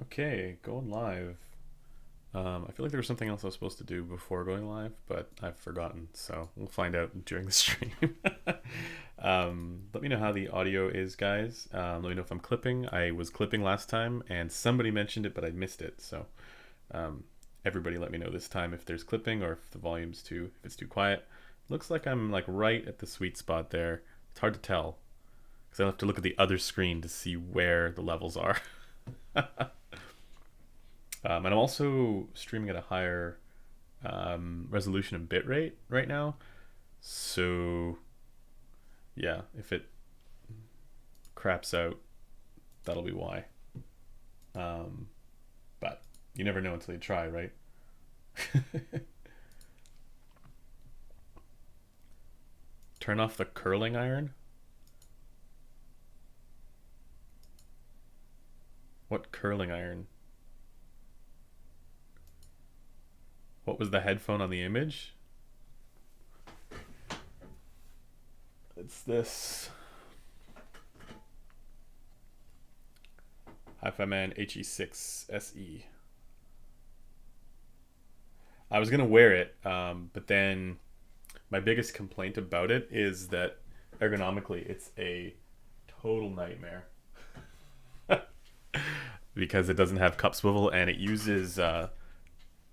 Okay, going live. I feel like there was something else I was supposed to do before going live, but I've forgotten. So we'll find out during the stream. Let me know how the audio is, guys. Let me know if I'm clipping. I was clipping last time, and somebody mentioned it, but I missed it. So um, everybody, let me know this time if there's clipping or if the volume's if it's too quiet. Looks like I'm like right at the sweet spot there. It's hard to tell because I have to look at the other screen to see where the levels are. And I'm also streaming at a higher resolution and bitrate right now. So, yeah, if it craps out, that'll be why. But you never know until you try, right? Turn off the curling iron? What curling iron? What was the headphone on the image? It's this Hi-Fi Man HE6 SE. I was gonna wear it, but then my biggest complaint about it is that ergonomically it's a total nightmare because it doesn't have cup swivel and it uses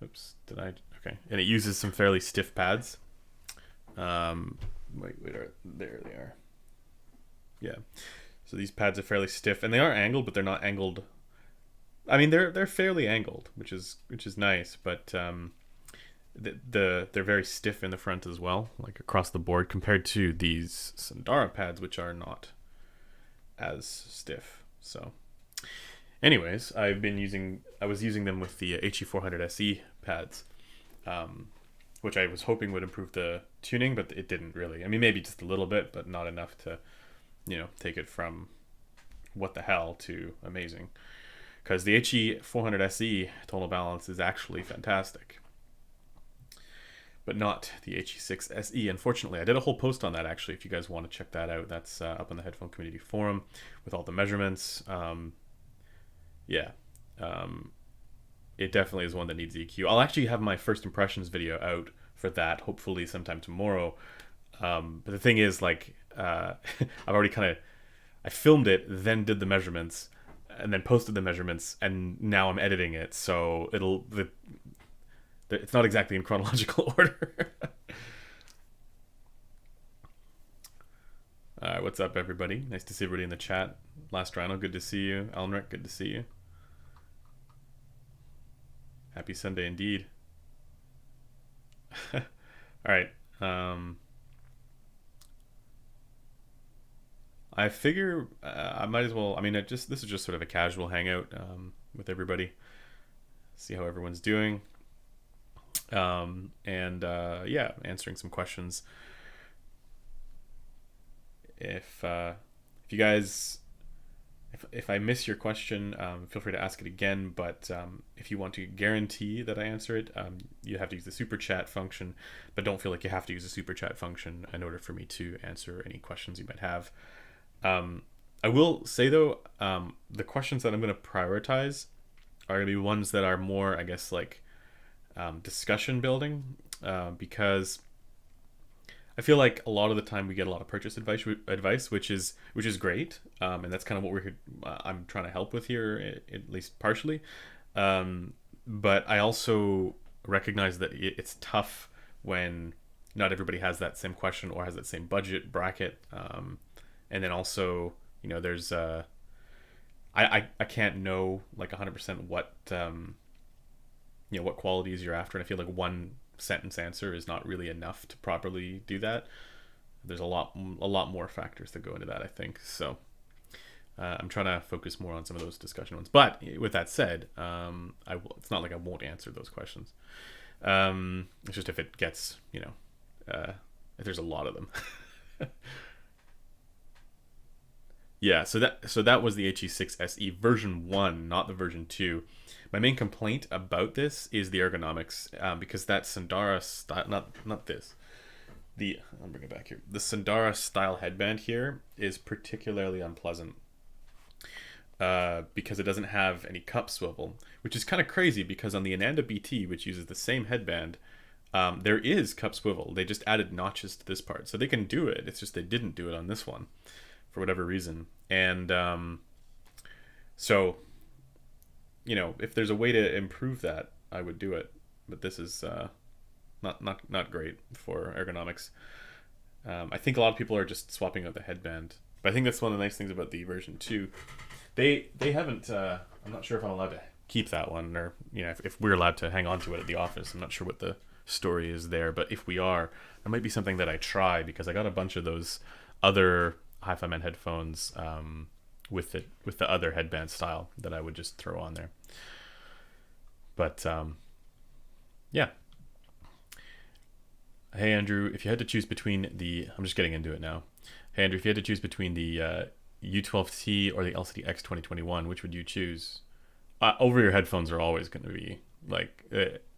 oops, did I? Okay, and it uses some fairly stiff pads. Wait, there they are. Yeah, so these pads are fairly stiff, and they are angled, but they're not angled. I mean, they're fairly angled, which is nice, but they're very stiff in the front as well, like across the board, compared to these Sandara pads, which are not as stiff. So, anyways, I was using them with the HE400 SE pads, which I was hoping would improve the tuning, but it didn't really. I mean, maybe just a little bit, but not enough to, take it from what the hell to amazing. Because the HE400 SE tonal balance is actually fantastic, but not the HE6 SE. Unfortunately, I did a whole post on that actually. If you guys want to check that out, that's up on the Headphone Community Forum with all the measurements. Yeah. It definitely is one that needs EQ. I'll actually have my first impressions video out for that, hopefully sometime tomorrow. But the thing is, like, I've already I filmed it, then did the measurements, and then posted the measurements, and now I'm editing it, so it's not exactly in chronological order. What's up, everybody? Nice to see everybody in the chat. Last Rhino, good to see you. Alnric, good to see you. Happy Sunday indeed. All right. I figure I might as well. I mean, this is just sort of a casual hangout with everybody. See how everyone's doing, and yeah, answering some questions. If you guys, if I miss your question, feel free to ask it again. But if you want to guarantee that I answer it, you have to use the super chat function. But don't feel like you have to use the super chat function in order for me to answer any questions you might have. I will say though, the questions that I'm going to prioritize are going to be ones that are more, I guess, like discussion building, because I feel like a lot of the time we get a lot of purchase advice, which is great, and that's kind of what I'm trying to help with here, at least partially. But I also recognize that it's tough when not everybody has that same question or has that same budget bracket. And then also, there's I can't know like 100% what what qualities you're after, and I feel like one sentence answer is not really enough to properly do that. There's a lot more factors that go into that, I think. So I'm trying to focus more on some of those discussion ones. But with that said, it's not like I won't answer those questions. It's just if it gets, if there's a lot of them. Yeah, so that was the HE6 SE version 1, not the version 2. My main complaint about this is the ergonomics, because that Sandara style, not this. I'll bring it back here. The Sandara style headband here is particularly unpleasant. because it doesn't have any cup swivel, which is kind of crazy because on the Ananda BT, which uses the same headband, there is cup swivel. They just added notches to this part, so they can do it. It's just they didn't do it on this one for whatever reason. And so, if there's a way to improve that, I would do it. But this is not great for ergonomics. I think a lot of people are just swapping out the headband. But I think that's one of the nice things about the version 2. They haven't. I'm not sure if I'm allowed to keep that one, or if we're allowed to hang on to it at the office. I'm not sure what the story is there, but if we are, that might be something that I try, because I got a bunch of those other Hi-Fi Man headphones with the other headband style that I would just throw on there. But yeah. Hey Andrew, if you had to choose between I'm just getting into it now. Hey Andrew, if you had to choose between the U12T or the LCD-X 2021, which would you choose? Over-ear headphones are always going to be like,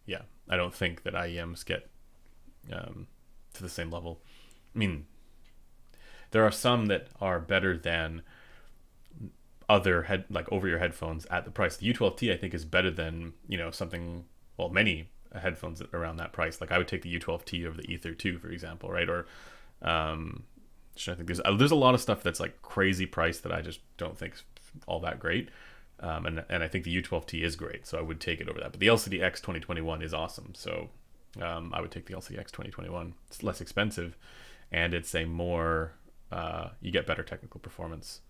yeah. I don't think that IEMs get to the same level. I mean, there are some that are better than other over-ear headphones at the price. The U12T I think is better than many headphones around that price. Like I would take the U12T over the Ether 2, for example, right? Or I think there's a lot of stuff that's like crazy price that I just don't think is all that great. And I think the U12T is great, so I would take it over that. But the LCD-X 2021 is awesome, so I would take the LCD-X 2021. It's less expensive, and it's a more you get better technical performance.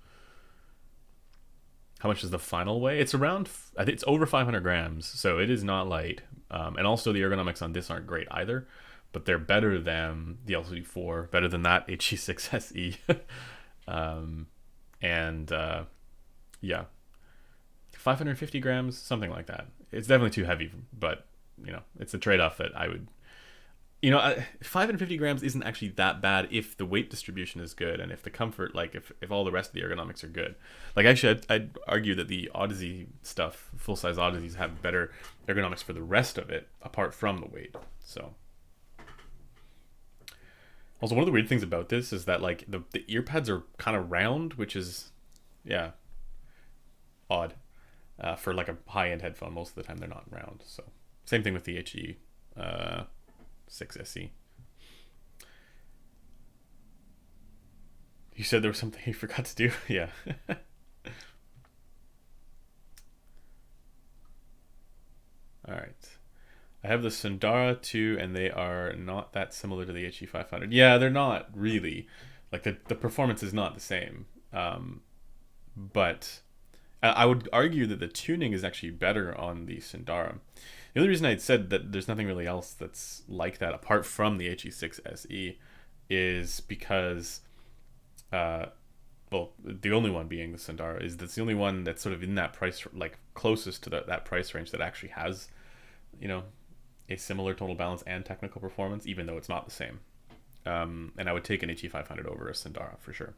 How much is the final weigh? It's around, I think it's over 500 grams, so it is not light. And also the ergonomics on this aren't great either, but they're better than the LCD4, better than that HE6 SE. Yeah, 550 grams, something like that. It's definitely too heavy, but it's a trade-off that I would. 550 grams isn't actually that bad if the weight distribution is good and if the comfort, like if all the rest of the ergonomics are good. Like actually, I'd argue that the Odyssey stuff, full-size Odysseys, have better ergonomics for the rest of it, apart from the weight. So. Also, one of the weird things about this is that like the ear pads are kind of round, which is, yeah, odd. For like a high-end headphone, most of the time they're not round. So same thing with the HE 6 SE. You said there was something you forgot to do? Yeah. Alright. I have the Sundara 2, and they are not that similar to the HE 500. Yeah, they're not really. Like, the performance is not the same. But I would argue that the tuning is actually better on the Sundara. The only reason I said that there's nothing really else that's like that apart from the HE6 SE is because, the only one being the Sundara is that's the only one that's sort of in that price, like closest to that price range that actually has, a similar tonal balance and technical performance, even though it's not the same. And I would take an HE 500 over a Sundara for sure.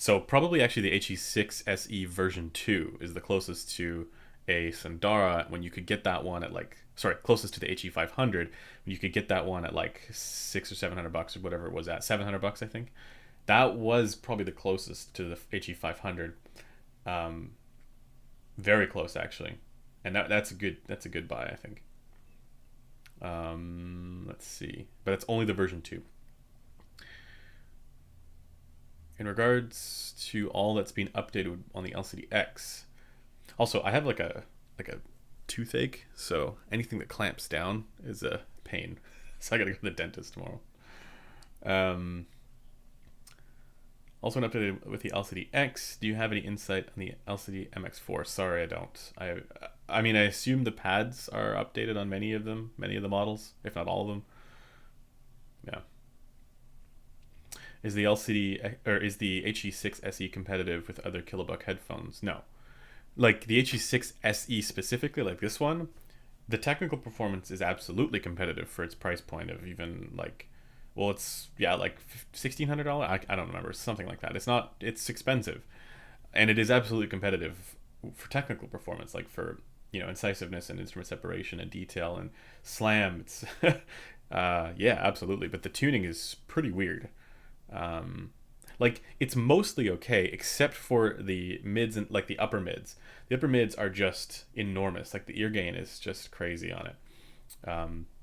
So probably actually the HE6 SE version 2 is the closest to a Sundara when you could get that one at closest to the HE 500 when you could get that one at like $600 or $700 or whatever it was at, $700 I think. That was probably the closest to the HE 500. Very close actually, and that's a good buy I think. Let's see, but it's only the version 2. In regards to all that's been updated on the LCD-X, also I have like a toothache, so anything that clamps down is a pain. So I gotta go to the dentist tomorrow. Also an update with the LCD-X. Do you have any insight on the LCD MX4? Sorry, I don't. I mean, I assume the pads are updated on many of the models, if not all of them. Yeah. Is the HE6 SE competitive with other kilobuck headphones? No. Like the HE6 SE specifically, like this one, the technical performance is absolutely competitive for its price point of even like, well, it's like $1,600. I don't remember, something like that. It's expensive, and it is absolutely competitive for technical performance, like for incisiveness and instrument separation and detail and slam. It's Yeah, absolutely. But the tuning is pretty weird. Um, like it's mostly okay, except for the mids and like the upper mids. The upper mids are just enormous. Like the ear gain is just crazy on it.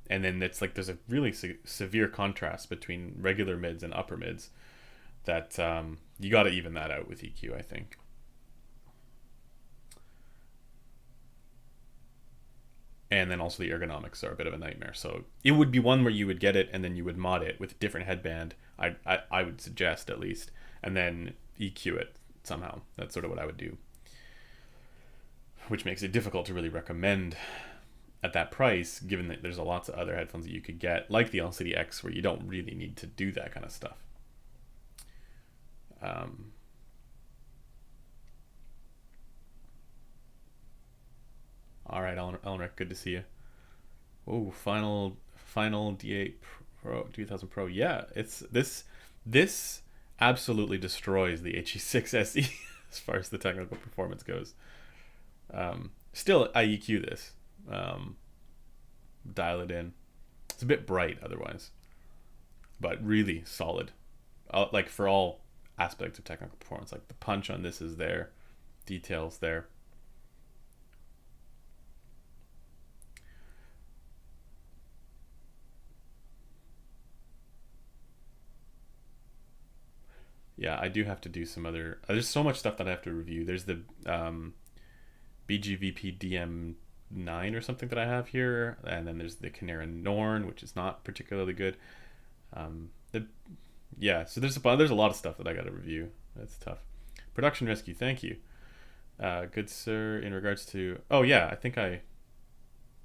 And then it's like there's a really severe contrast between regular mids and upper mids that you got to even that out with EQ, I think. And then also the ergonomics are a bit of a nightmare. So it would be one where you would get it and then you would mod it with a different headband. I would suggest at least, and then EQ it somehow. That's sort of what I would do, which makes it difficult to really recommend at that price, given that there's a lots of other headphones that you could get, like the LCD X, where you don't really need to do that kind of stuff. Um, all right, Elnrick, good to see you. Oh, final D8 Pro 2000 Pro. Yeah, it's this absolutely destroys the HE6 SE as far as the technical performance goes. Still, I EQ this. Um, Dial it in. It's a bit bright otherwise, but really solid. Like for all aspects of technical performance, like the punch on this is there, details there. Yeah, I do have to do some other. There's so much stuff that I have to review. There's the BGVP DM9 or something that I have here, and then there's the Canera Norn, which is not particularly good. The Yeah, so there's a lot of stuff that I got to review. That's tough. Production rescue, thank you, good sir. In regards to, oh yeah, I think I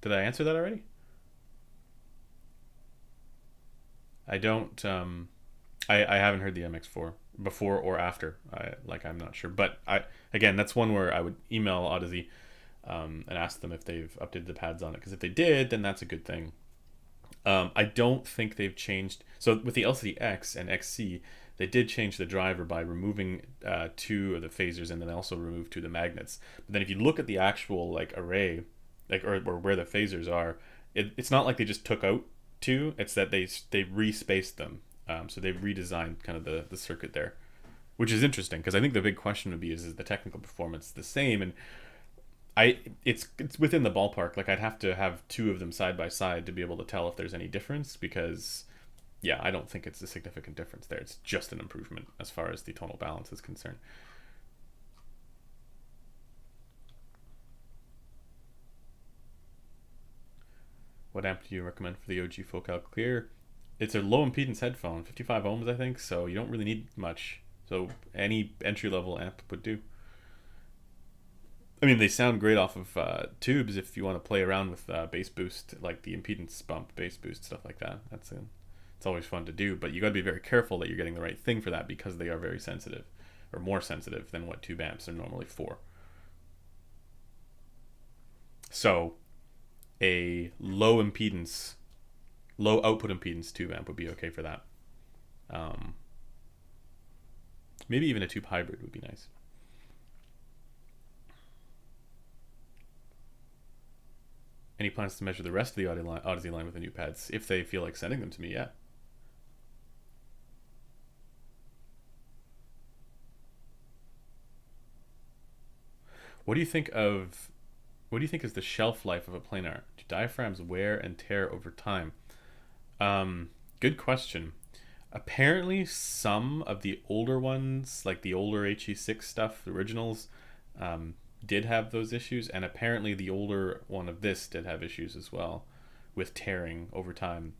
did I answer that already. I don't. I haven't heard the MX4 before or after. I'm not sure, but again, that's one where I would email Odyssey and ask them if they've updated the pads on it. Because if they did, then that's a good thing. I don't think they've changed. So with the LCD X and XC, they did change the driver by removing two of the phasers and then also removed two of the magnets. But then if you look at the actual like array, like or where the phasers are, it's not like they just took out two. It's that they respaced them. So they've redesigned kind of the circuit there, which is interesting because I think the big question would be is the technical performance the same? And it's within the ballpark. Like I'd have to have two of them side by side to be able to tell if there's any difference because yeah, I don't think it's a significant difference there. It's just an improvement as far as the tonal balance is concerned. What amp do you recommend for the OG Focal Clear? It's a low impedance headphone, 55 ohms I think, so you don't really need much. So any entry level amp would do. I mean, they sound great off of tubes if you want to play around with bass boost, like the impedance bump, bass boost, stuff like that. It's always fun to do, but you got to be very careful that you're getting the right thing for that because they are very sensitive, or more sensitive than what tube amps are normally for. So, a low output impedance tube amp would be okay for that. Um, Maybe even a tube hybrid would be nice. Any plans to measure the rest of the Odyssey line with the new pads if they feel like sending them to me? Yeah. What do you think of? What do you think is the shelf life of a planar? Do diaphragms wear and tear over time? Good question. Apparently, some of the older ones, like the older HE6 stuff, the originals, did have those issues, and apparently the older one of this did have issues as well with tearing over time.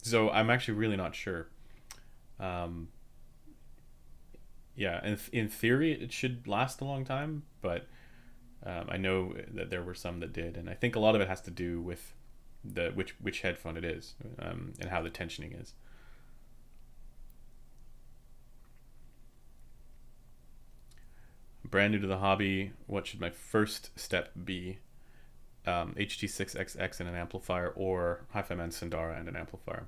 So I'm actually really not sure. Um, yeah, in theory it should last a long time, but I know that there were some that did, and I think a lot of it has to do with the which headphone it is and how the tensioning is. Brand new to the hobby, what should my first step be? HT6XX and an amplifier, or Hi-Fi Man Sandara and an amplifier?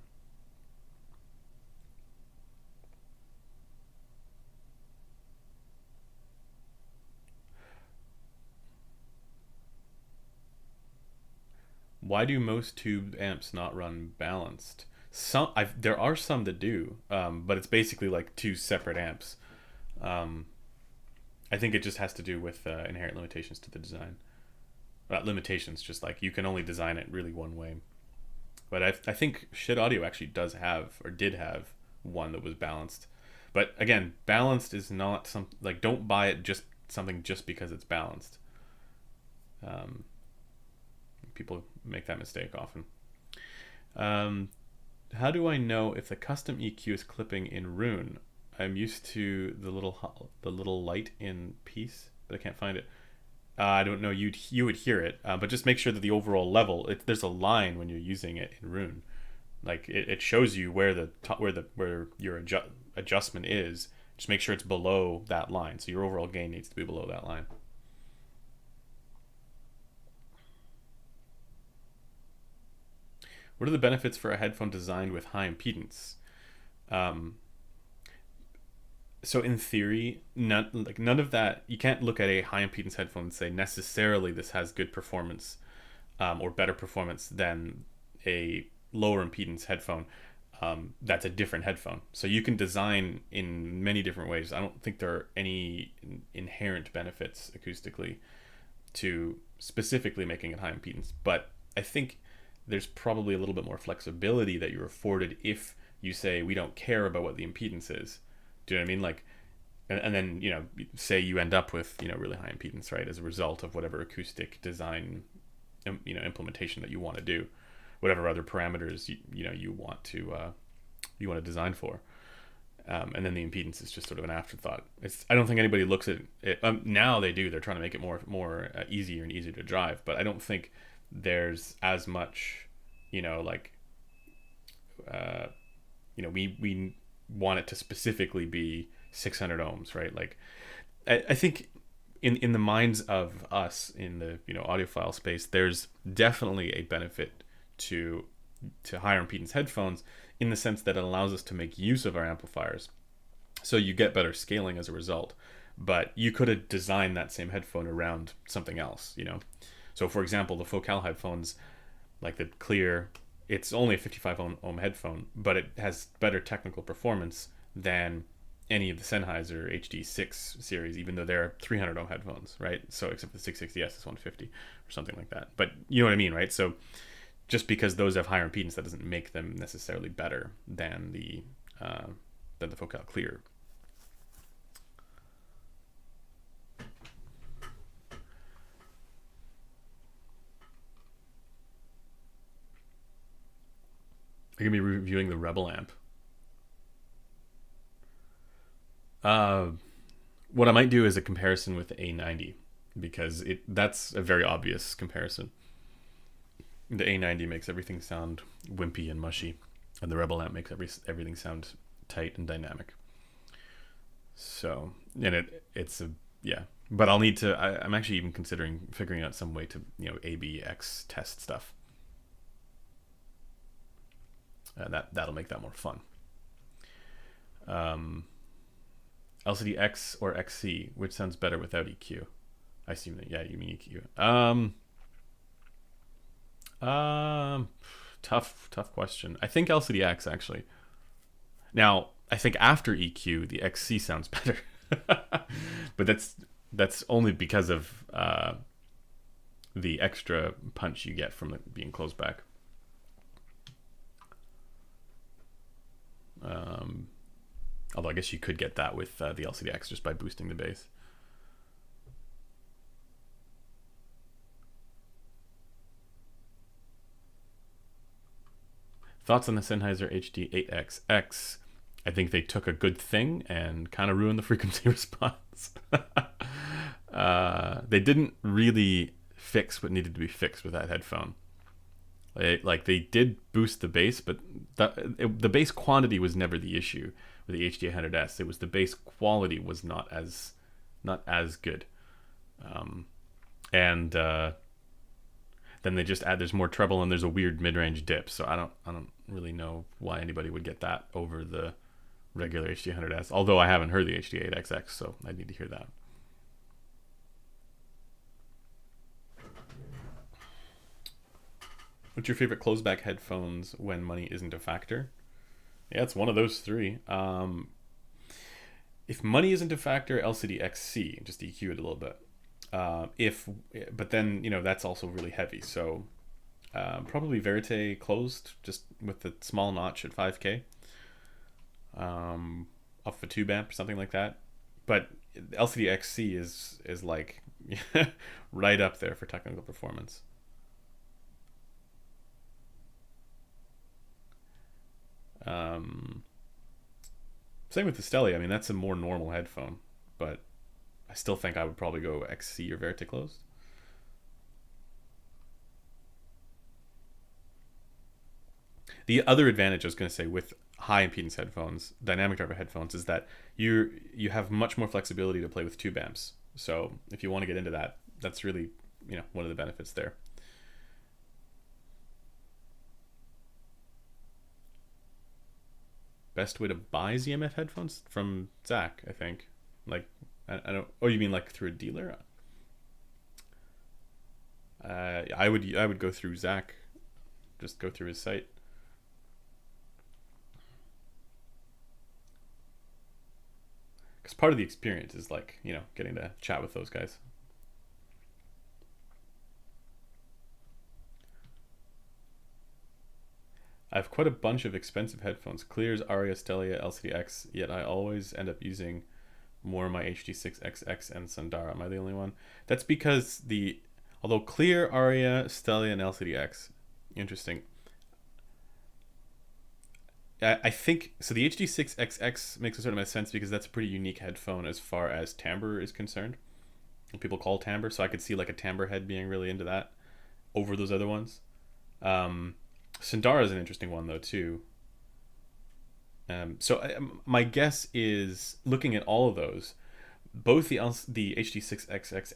Why do most tube amps not run balanced? There are some that do, but it's basically like two separate amps. Um, I think it just has to do with inherent limitations to the design. Not limitations, just like you can only design it really one way. But I think Shit Audio actually does have, or did have, one that was balanced. But again, balanced is not some, like, don't buy it just something just because it's balanced. Um, People make that mistake often. How do I know if the custom EQ is clipping in Roon? I'm used to the little light in Piece, but I can't find it. I don't know. You would hear it, but just make sure that the overall level. There's a line when you're using it in Roon, like it shows you where where your adjustment is. Just make sure it's below that line. So your overall gain needs to be below that line. What are the benefits for a headphone designed with high impedance? Um, so in theory, none of that. You can't look at a high impedance headphone and say necessarily this has good performance, or better performance than a lower impedance headphone. That's a different headphone. So you can design in many different ways. I don't think there are any inherent benefits acoustically to specifically making it high impedance, but I think there's probably a little bit more flexibility that you're afforded if you say we don't care about what the impedance is. Do you know what I mean? Like, and then say you end up with really high impedance, right, as a result of whatever acoustic design implementation that you want to do, whatever other parameters you want to design for, and then the impedance is just sort of an afterthought. I don't think anybody looks at it. Now they do. They're trying to make it more easier and easier to drive, but I don't think there's as much, we want it to specifically be 600 ohms, right? Like, I think in the minds of us in the audiophile space, there's definitely a benefit to higher impedance headphones in the sense that it allows us to make use of our amplifiers, so you get better scaling as a result. But you could have designed that same headphone around something else, So for example, the Focal headphones, like the Clear, it's only a 55 ohm headphone, but it has better technical performance than any of the Sennheiser HD6 series, even though they're 300 ohm headphones, right? So except the 660S is 150 or something like that. But you know what I mean, right? So just because those have higher impedance, that doesn't make them necessarily better than the Focal Clear. You're going to be reviewing the Rebel amp. What I might do is a comparison with the A90, because that's a very obvious comparison. The A90 makes everything sound wimpy and mushy, and the Rebel amp makes everything sound tight and dynamic. So, and it's yeah. But I'll need to. I'm actually even considering figuring out some way to ABX test stuff. That'll make that more fun. LCD X or XC, which sounds better without EQ? I assume that, yeah, you mean EQ. Tough question. I think LCD X actually. Now, I think after EQ, the XC sounds better, but that's only because of the extra punch you get from it being closed back. Although I guess you could get that with the LCD-X just by boosting the bass. Thoughts on the Sennheiser HD8XX? I think they took a good thing and kind of ruined the frequency response. They didn't really fix what needed to be fixed with that headphone. Like they did boost the bass, but the bass quantity was never the issue with the HD800S. It was the bass quality was not as good, and then they just add there's more treble and there's a weird mid-range dip. So I don't really know why anybody would get that over the regular HD800S. Although I haven't heard the HD8XX, so I need to hear that. What's your favorite closeback headphones when money isn't a factor? Yeah, it's one of those three. If money isn't a factor, LCD XC, just EQ it a little bit. If, but then that's also really heavy. So probably Verite closed, just with the small notch at 5K, off a tube amp or something like that. But LCD XC is like right up there for technical performance. Same with the Stelly. I mean, that's a more normal headphone, but I still think I would probably go XC or Verite closed. The other advantage I was going to say with high impedance headphones, dynamic driver headphones, is that you have much more flexibility to play with tube amps. So if you want to get into that, that's really one of the benefits there. Best way to buy ZMF headphones from Zach, I think. Like, I don't. Oh, you mean like through a dealer? I would go through Zach. Just go through his site. Because part of the experience is like getting to chat with those guys. I have quite a bunch of expensive headphones: Clears, Aria, Stellia, LCD-X. Yet I always end up using more of my HD6XX and Sundara. Am I the only one? That's because although Clear, Aria, Stellia, and LCD-X, interesting. I think so. The HD6XX makes a certain amount of sense because that's a pretty unique headphone as far as timbre is concerned. People call timbre, so I could see like a timbre head being really into that over those other ones. Sundara is an interesting one though too. My guess is, looking at all of those, both the HD6XX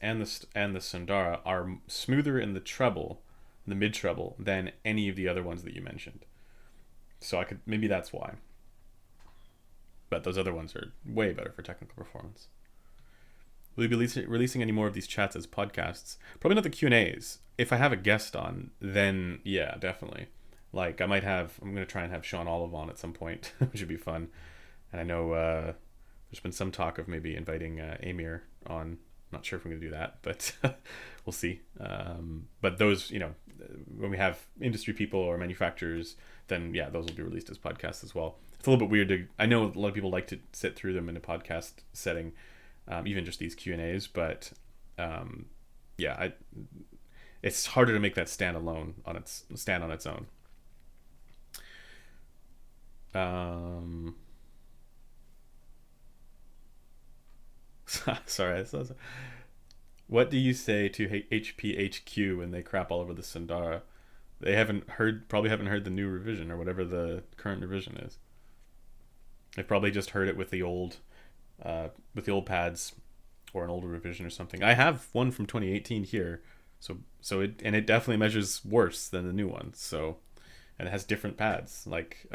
and the Sundara are smoother in the treble, the mid treble, than any of the other ones that you mentioned. So maybe that's why. But those other ones are way better for technical performance. Will you be releasing any more of these chats as podcasts? Probably not the Q&As. If I have a guest on, then yeah, definitely. Like I'm going to try and have Sean Olive on at some point, which would be fun. And I know there's been some talk of maybe inviting Amir on. Not sure if we're going to do that, but we'll see. But those, when we have industry people or manufacturers, then yeah, those will be released as podcasts as well. It's a little bit weird I know a lot of people like to sit through them in a podcast setting, even just these Q&As, but yeah, it's harder to make that stand on its own. Sorry. What do you say to HPHQ when they crap all over the Sundara? They probably haven't heard the new revision or whatever the current revision is. They've probably just heard it with the old pads or an older revision or something. I have one from 2018 here, so it definitely measures worse than the new one. So, and it has different pads, like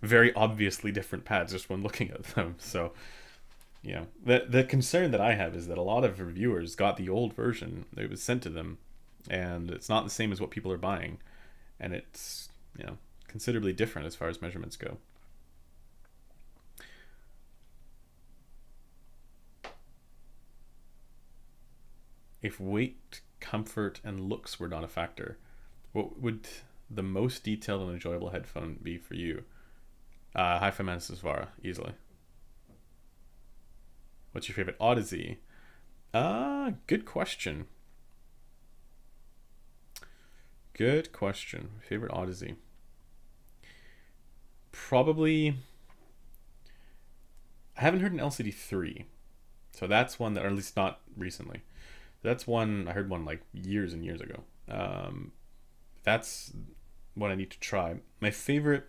very obviously different pads just when looking at them. So, the concern that I have is that a lot of reviewers got the old version that was sent to them, and it's not the same as what people are buying, and it's considerably different as far as measurements go. If weight, comfort, and looks were not a factor, what would the most detailed and enjoyable headphone be for you? Hi-Fi Mansusvara, easily. What's your favorite Odyssey? Good question. Favorite Odyssey? Probably. I haven't heard an LCD3, so that's one that, or at least not recently. That's one I heard one like years and years ago. That's what I need to try. My favorite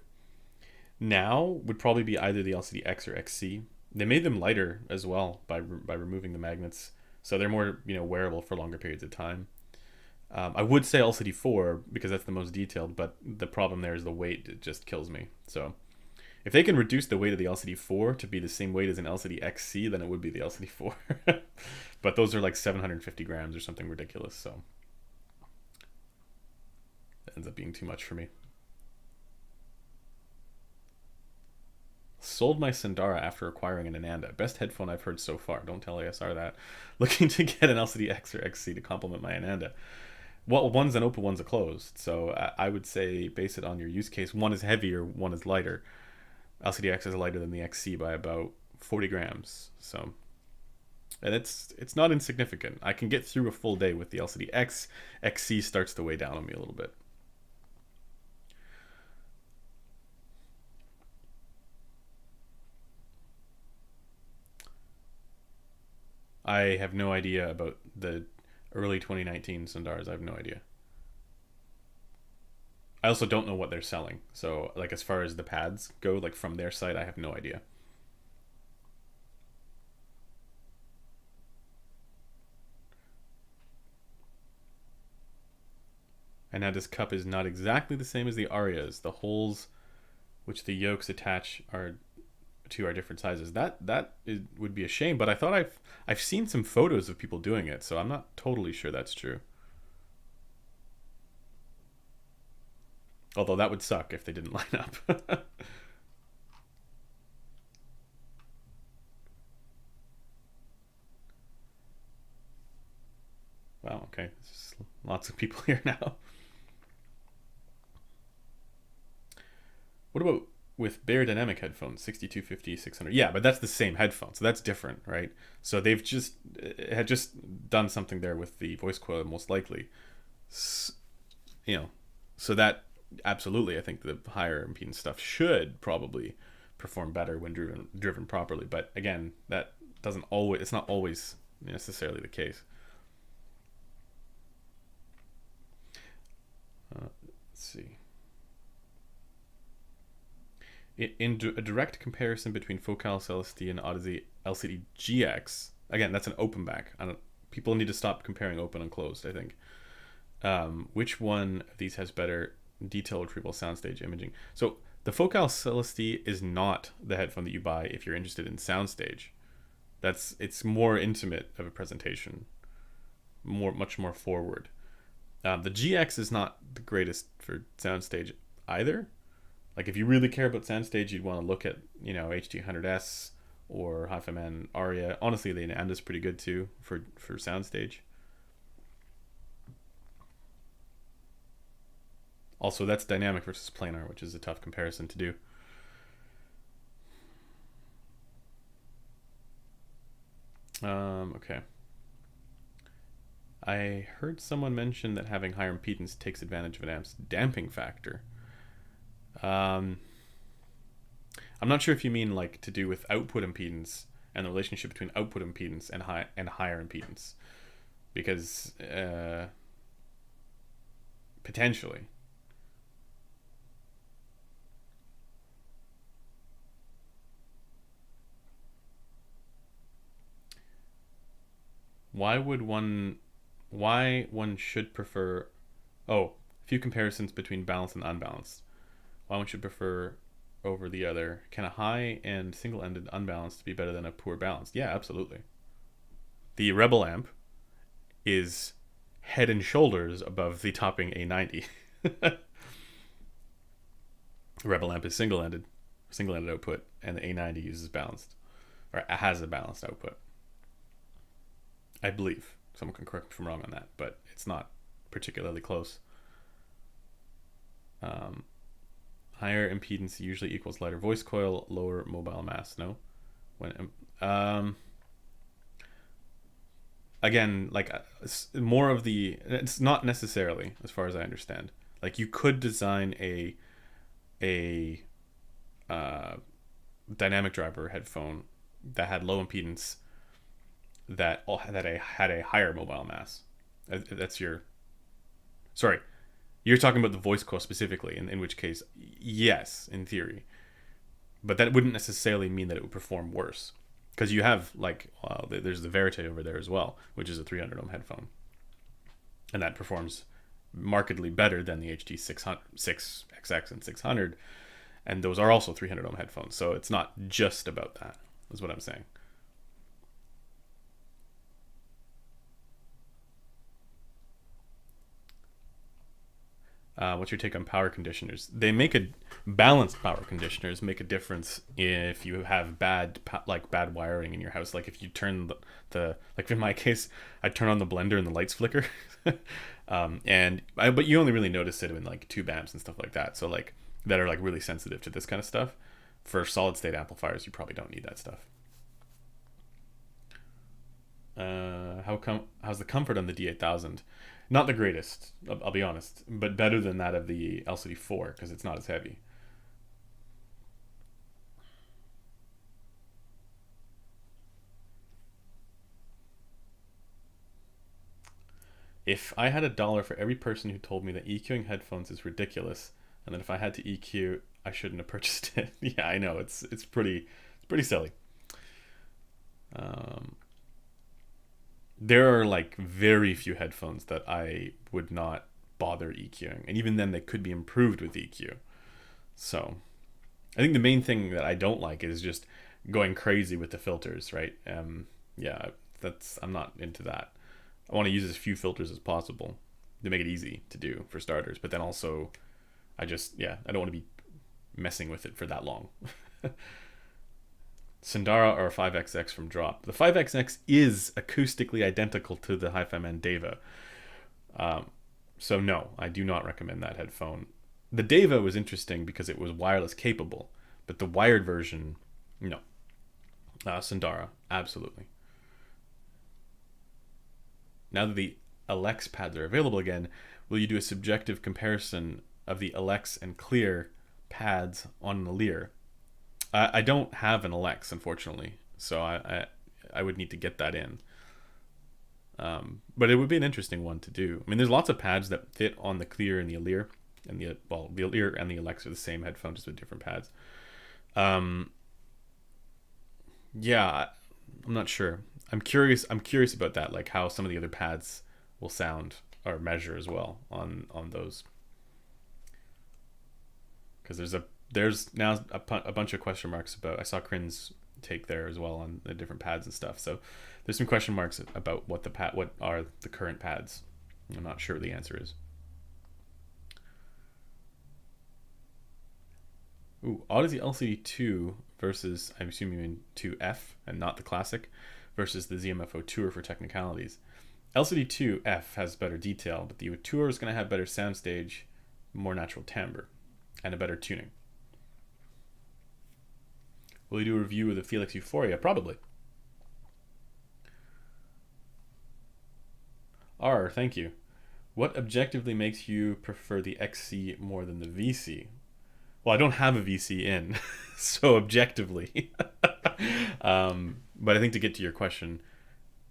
now would probably be either the LCD-X or XC. They made them lighter as well by removing the magnets, so they're more wearable for longer periods of time. I would say LCD4 because that's the most detailed, but the problem there is the weight. It just kills me. So if they can reduce the weight of the LCD4 to be the same weight as an LCD XC, then it would be the LCD4. But those are like 750 grams or something ridiculous. So ends up being too much for me. Sold my Sandara after acquiring an Ananda. Best headphone I've heard so far. Don't tell ASR that. Looking to get an LCD X or XC to complement my Ananda. Well, one's an open, one's a closed. So I would say base it on your use case. One is heavier, one is lighter. LCD X is lighter than the XC by about 40 grams. So, and it's not insignificant. I can get through a full day with the LCD X. XC starts to weigh down on me a little bit. I have no idea about the early 2019 Sundaras. I have no idea. I also don't know what they're selling. So, like, as far as the pads go, like from their site, I have no idea. And now this cup is not exactly the same as the Arias. The holes which the yokes attach are to are different sizes. Would be a shame, but I thought I've seen some photos of people doing it, so I'm not totally sure that's true. Although that would suck if they didn't line up. Wow, okay. There's lots of people here now. What about with Bear Dynamic headphones, 6250, 600? Yeah, but that's the same headphone, so that's different, right? So they've just had just done something there with the voice coil, most likely. You know, so that absolutely, I think the higher impedance stuff should probably perform better when driven properly. But again, that doesn't always. It's not always necessarily the case. Let's see. In a direct comparison between Focal LCD and Odyssey LCD GX, again, that's an open back. People need to stop comparing open and closed, I think. Which one of these has better detail retrieval soundstage imaging? So the Focal LCD is not the headphone that you buy if you're interested in soundstage. It's more intimate of a presentation, much more forward. The GX is not the greatest for soundstage either. Like if you really care about soundstage, you'd want to look at HT100S or Hi-Fi-Man Aria. Honestly, the Ananda's pretty good too for soundstage. Also, that's dynamic versus planar, which is a tough comparison to do. Okay. I heard someone mention that having higher impedance takes advantage of an amp's damping factor. I'm not sure if you mean like to do with output impedance and the relationship between output impedance and higher impedance, because potentially. Why one should prefer... Oh, a few comparisons between balanced and unbalanced. Why one should prefer over the other. Can a high and single-ended unbalanced be better than a poor balanced? Yeah, absolutely. The Rebel amp is head and shoulders above the topping A90. Rebel amp is single-ended output, and the A90 uses balanced, or has a balanced output. I believe. Someone can correct me if I'm wrong on that, but it's not particularly close. Higher impedance usually equals lighter voice coil, lower mobile mass. No, again, like more of the. It's not necessarily, as far as I understand. Like you could design a dynamic driver headphone that had low impedance that had a higher mobile mass. That's your... Sorry, you're talking about the voice coil specifically, in which case, yes, in theory. But that wouldn't necessarily mean that it would perform worse. Because you have, like, there's the Verite over there as well, which is a 300 ohm headphone. And that performs markedly better than the HT6XX and 600. And those are also 300 ohm headphones. So it's not just about that, is what I'm saying. What's your take on power conditioners? They make a balanced power conditioners make a difference if you have bad wiring in your house. Like if you turn the like in my case, I turn on the blender and the lights flicker, but you only really notice it in like tube amps and stuff like that. So like that are like really sensitive to this kind of stuff. For solid state amplifiers, you probably don't need that stuff. How's the comfort on the D8000? Not the greatest, I'll be honest, but better than that of the LCD4 because it's not as heavy. If I had $1 for every person who told me that EQing headphones is ridiculous, and that if I had to EQ, I shouldn't have purchased it. Yeah, I know it's pretty silly. Um, there are like very few headphones that I would not bother EQing, and even then they could be improved with EQ. So I think the main thing that I don't like is just going crazy with the filters, right? Yeah, I'm not into that. I want to use as few filters as possible to make it easy to do for starters, but then also I don't want to be messing with it for that long. Sundara or 5XX from Drop. The 5XX is acoustically identical to the Hi-Fi Man Deva. So no, I do not recommend that headphone. The Deva was interesting because it was wireless capable, but the wired version, no. Sundara, absolutely. Now that the Alex pads are available again, will you do a subjective comparison of the Alex and Clear pads on the Lear? I don't have an Alex, unfortunately, so I would need to get that in. But it would be an interesting one to do. I mean, there's lots of pads that fit on the Clear and the Lear, and the Lear and the Alex are the same headphone, just with different pads. Yeah, I'm not sure. I'm curious about that, like how some of the other pads will sound or measure as well on those. Because there's now a bunch of question marks about. I saw Crin's take there as well on the different pads and stuff. So there's some question marks about what are the current pads. I'm not sure what the answer is. Ooh, Odyssey LCD2 versus, I'm assuming you mean 2F and not the classic, versus the ZMFO Tour for technicalities. LCD2F has better detail, but the Tour is going to have better soundstage, more natural timbre, and a better tuning. Will you do a review of the Felix Euphoria? Probably. R, thank you. What objectively makes you prefer the XC more than the VC? Well, I don't have a VC in, so objectively. But I think to get to your question,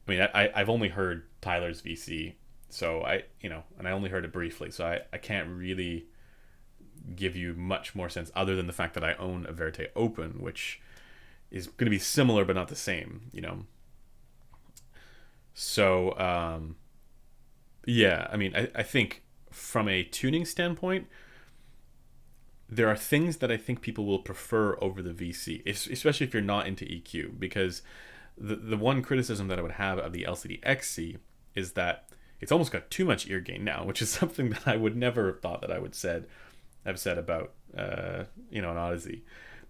I mean, I've only heard Tyler's VC, so and I only heard it briefly, so I can't really give you much more sense other than the fact that I own a Verite Open, which is going to be similar but not the same, So, yeah, I mean, I think from a tuning standpoint, there are things that I think people will prefer over the VC, especially if you're not into EQ, because the one criticism that I would have of the LCD XC is that it's almost got too much ear gain now, which is something that I would never have thought that I would have said about an Odyssey,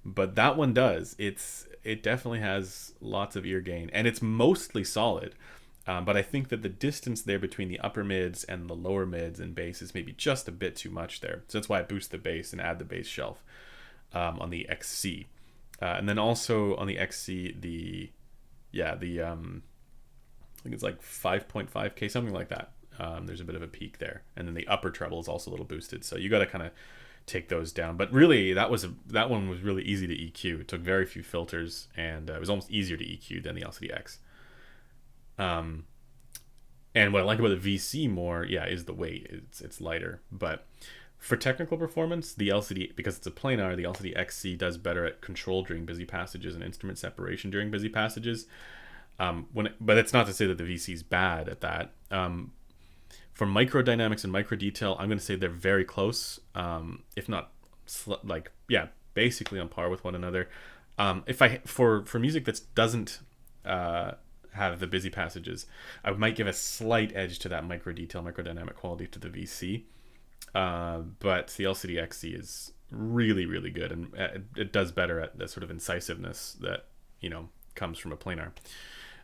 but that one does. It definitely has lots of ear gain, and it's mostly solid. But I think that the distance there between the upper mids and the lower mids and bass is maybe just a bit too much there. So that's why I boost the bass and add the bass shelf on the XC. And then also on the XC, I think it's like 5.5K, something like that. There's a bit of a peak there. And then the upper treble is also a little boosted. So you got to kind of take those down. But really, that one was really easy to EQ. It took very few filters, and it was almost easier to EQ than the LCD-X. And what I like about the VC more, is the weight. It's lighter, but for technical performance, the LCD, because it's a planar, the LCD XC does better at control during busy passages and instrument separation during busy passages. But it's not to say that the VC is bad at that. For microdynamics and micro detail, I'm going to say they're very close, if not basically on par with one another. For music that doesn't have the busy passages, I might give a slight edge to that micro detail, microdynamic quality to the VC. But the LCD XC is really, really good, and it does better at the sort of incisiveness that comes from a planar.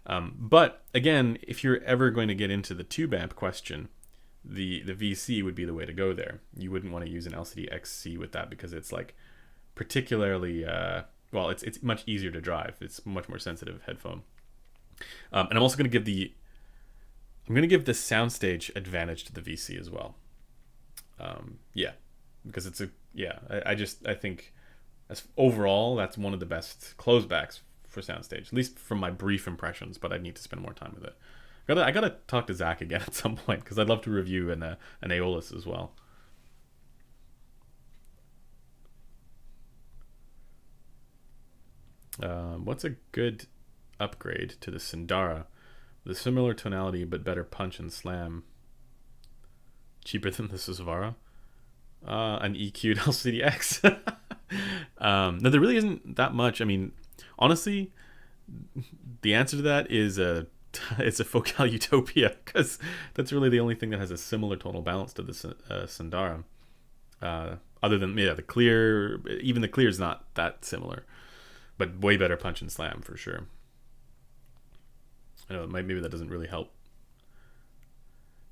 But again, if you're ever going to get into the tube amp question, the VC would be the way to go there. You wouldn't want to use an LCD XC with that because it's like particularly well, it's much easier to drive. It's much more sensitive headphone. And I'm also going to give the soundstage advantage to the VC as well. Yeah, because it's I think as overall that's one of the best closebacks for soundstage, at least from my brief impressions. But I need to spend more time with it. I gotta talk to Zach again at some point because I'd love to review an Aeolus as well. What's a good upgrade to the Sindara with a similar tonality but better punch and slam? Cheaper than the Susvara? An EQ'd LCDX. No, there really isn't that much. I mean, honestly, the answer to that is it's a Focal Utopia, because that's really the only thing that has a similar tonal balance to the Sindara. Other than the clear, even the clear is not that similar, but way better punch and slam for sure. I know maybe that doesn't really help.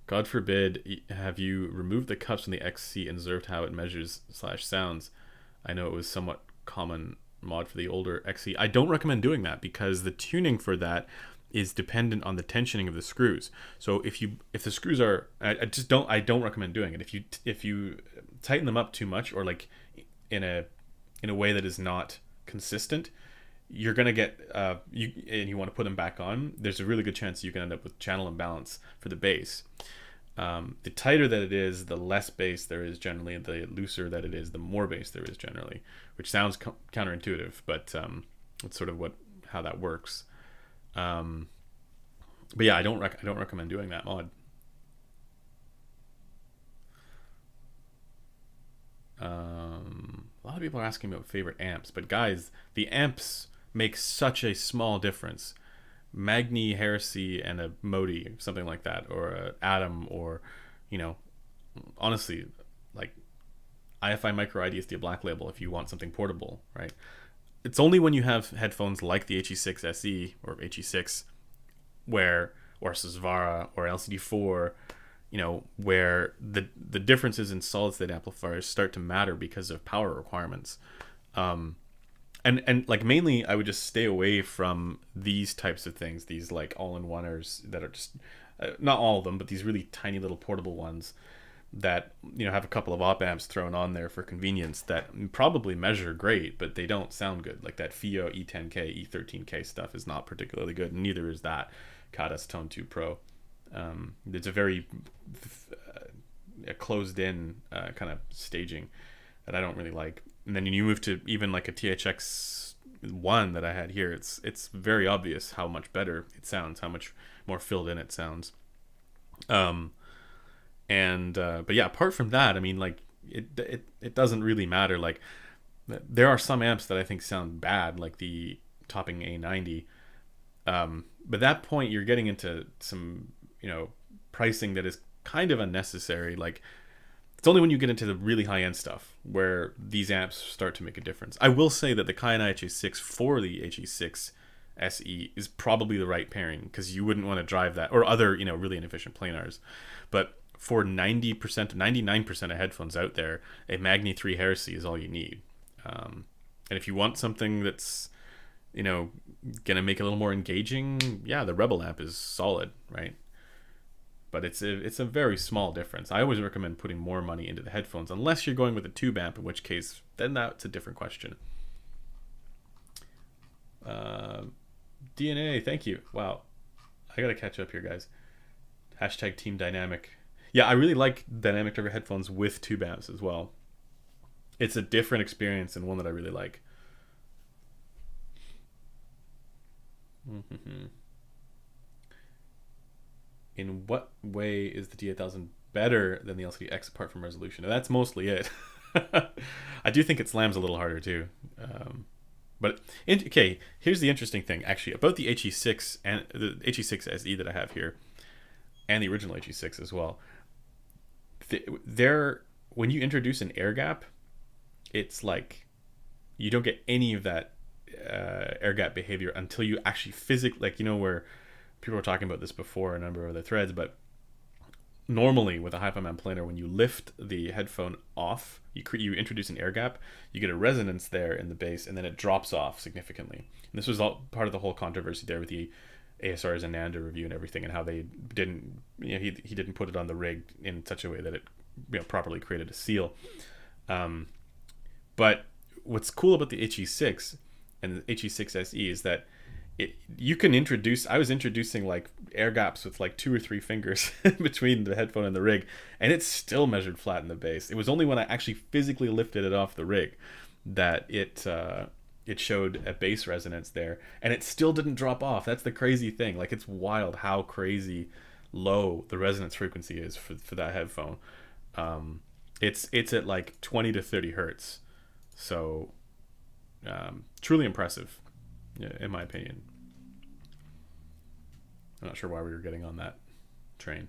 God forbid, have you removed the cups from the XC and observed how it measures / sounds? I know it was somewhat common mod for the older XC. I don't recommend doing that because the tuning for that is dependent on the tensioning of the screws. So if the screws are, I don't recommend doing it. If you tighten them up too much, or like in a way that is not consistent, you're gonna get and you want to put them back on, there's a really good chance you can end up with channel imbalance for the bass. The tighter that it is, the less bass there is generally, and the looser that it is, the more bass there is generally, which sounds counterintuitive, but it's sort of how that works. But yeah, I don't recommend doing that mod. A lot of people are asking about favorite amps, but guys, the amps make such a small difference. Magni, Heresy, and a Modi, something like that, or a Atom, or honestly, like IFI Micro IDSD Black Label if you want something portable, right? It's only when you have headphones like the HE6 SE or HE6 or Susvara or LCD4, where the differences in solid state amplifiers start to matter because of power requirements. And like mainly I would just stay away from these types of things, these like all-in-oneers that are just not all of them, but these really tiny little portable ones that have a couple of op amps thrown on there for convenience that probably measure great, but they don't sound good. Like that FIO E10K, E13K stuff is not particularly good, and neither is that Kadas Tone 2 Pro. It's a very closed-in kind of staging that I don't really like. And then you move to even like a THX1 that I had here, it's very obvious how much better it sounds, how much more filled in it sounds. But yeah, apart from that, I mean, like it doesn't really matter. Like there are some amps that I think sound bad, like the Topping A90. But at that point you're getting into some pricing that is kind of unnecessary. Like it's only when you get into the really high end stuff where these amps start to make a difference. I will say that the Kayana HE6 for the HE6 SE is probably the right pairing, because you wouldn't want to drive that or other really inefficient planars. But for 99% of headphones out there, a Magni 3 Heresy is all you need. And if you want something that's gonna make it a little more engaging, yeah, the Rebel amp is solid, right? But it's a very small difference. I always recommend putting more money into the headphones, unless you're going with a tube amp, in which case then that's a different question. DNA, thank you. Wow, I gotta catch up here, guys. Hashtag Team Dynamic. Yeah, I really like dynamic driver headphones with tube amps as well. It's a different experience and one that I really like. In what way is the D8000 better than the LCD-X apart from resolution? And that's mostly it. I do think it slams a little harder too. Okay, here's the interesting thing actually about the HE6 and the HE6 SE that I have here, and the original HE6 as well. They're when you introduce an air gap, it's like you don't get any of that air gap behavior until you actually physically, like, where people were talking about this before a number of the threads, but normally with a hi-fi man planar, when you lift the headphone off, you introduce an air gap, you get a resonance there in the bass, and then it drops off significantly. And this was all part of the whole controversy there with the ASR's Ananda review and everything, and how they didn't, he didn't put it on the rig in such a way that it properly created a seal. But what's cool about the HE6 and the HE6 SE is that you can I was introducing like air gaps with like 2 or 3 fingers between the headphone and the rig, and it still measured flat in the bass. It was only when I actually physically lifted it off the rig that it showed a bass resonance there, and it still didn't drop off. That's the crazy thing. Like, it's wild how crazy low the resonance frequency is for that headphone. It's at like 20 to 30 hertz. So truly impressive, in my opinion. I'm not sure why we were getting on that train.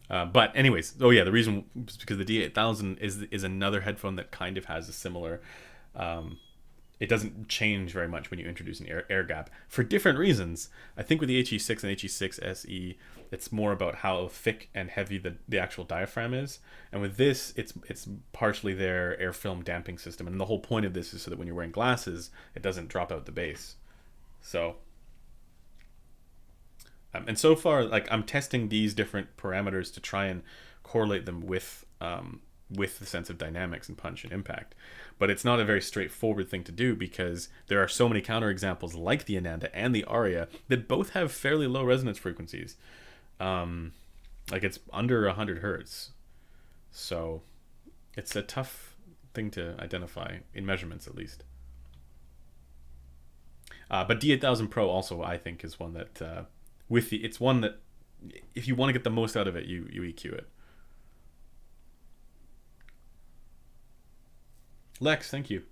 But anyways, the reason is because the D8000 is another headphone that kind of has a similar, it doesn't change very much when you introduce an air gap for different reasons. I think with the HE6 and HE6 SE, it's more about how thick and heavy the actual diaphragm is. And with this, it's partially their air film damping system. And the whole point of this is so that when you're wearing glasses, it doesn't drop out the bass. So, and so far, like, I'm testing these different parameters to try and correlate them with the sense of dynamics and punch and impact. But it's not a very straightforward thing to do because there are so many counterexamples like the Ananda and the Aria that both have fairly low resonance frequencies. Like, it's under 100 hertz. So it's a tough thing to identify in measurements, at least. But D8000 Pro also, I think, is one that it's one that if you want to get the most out of it, you EQ it. Lex, thank you.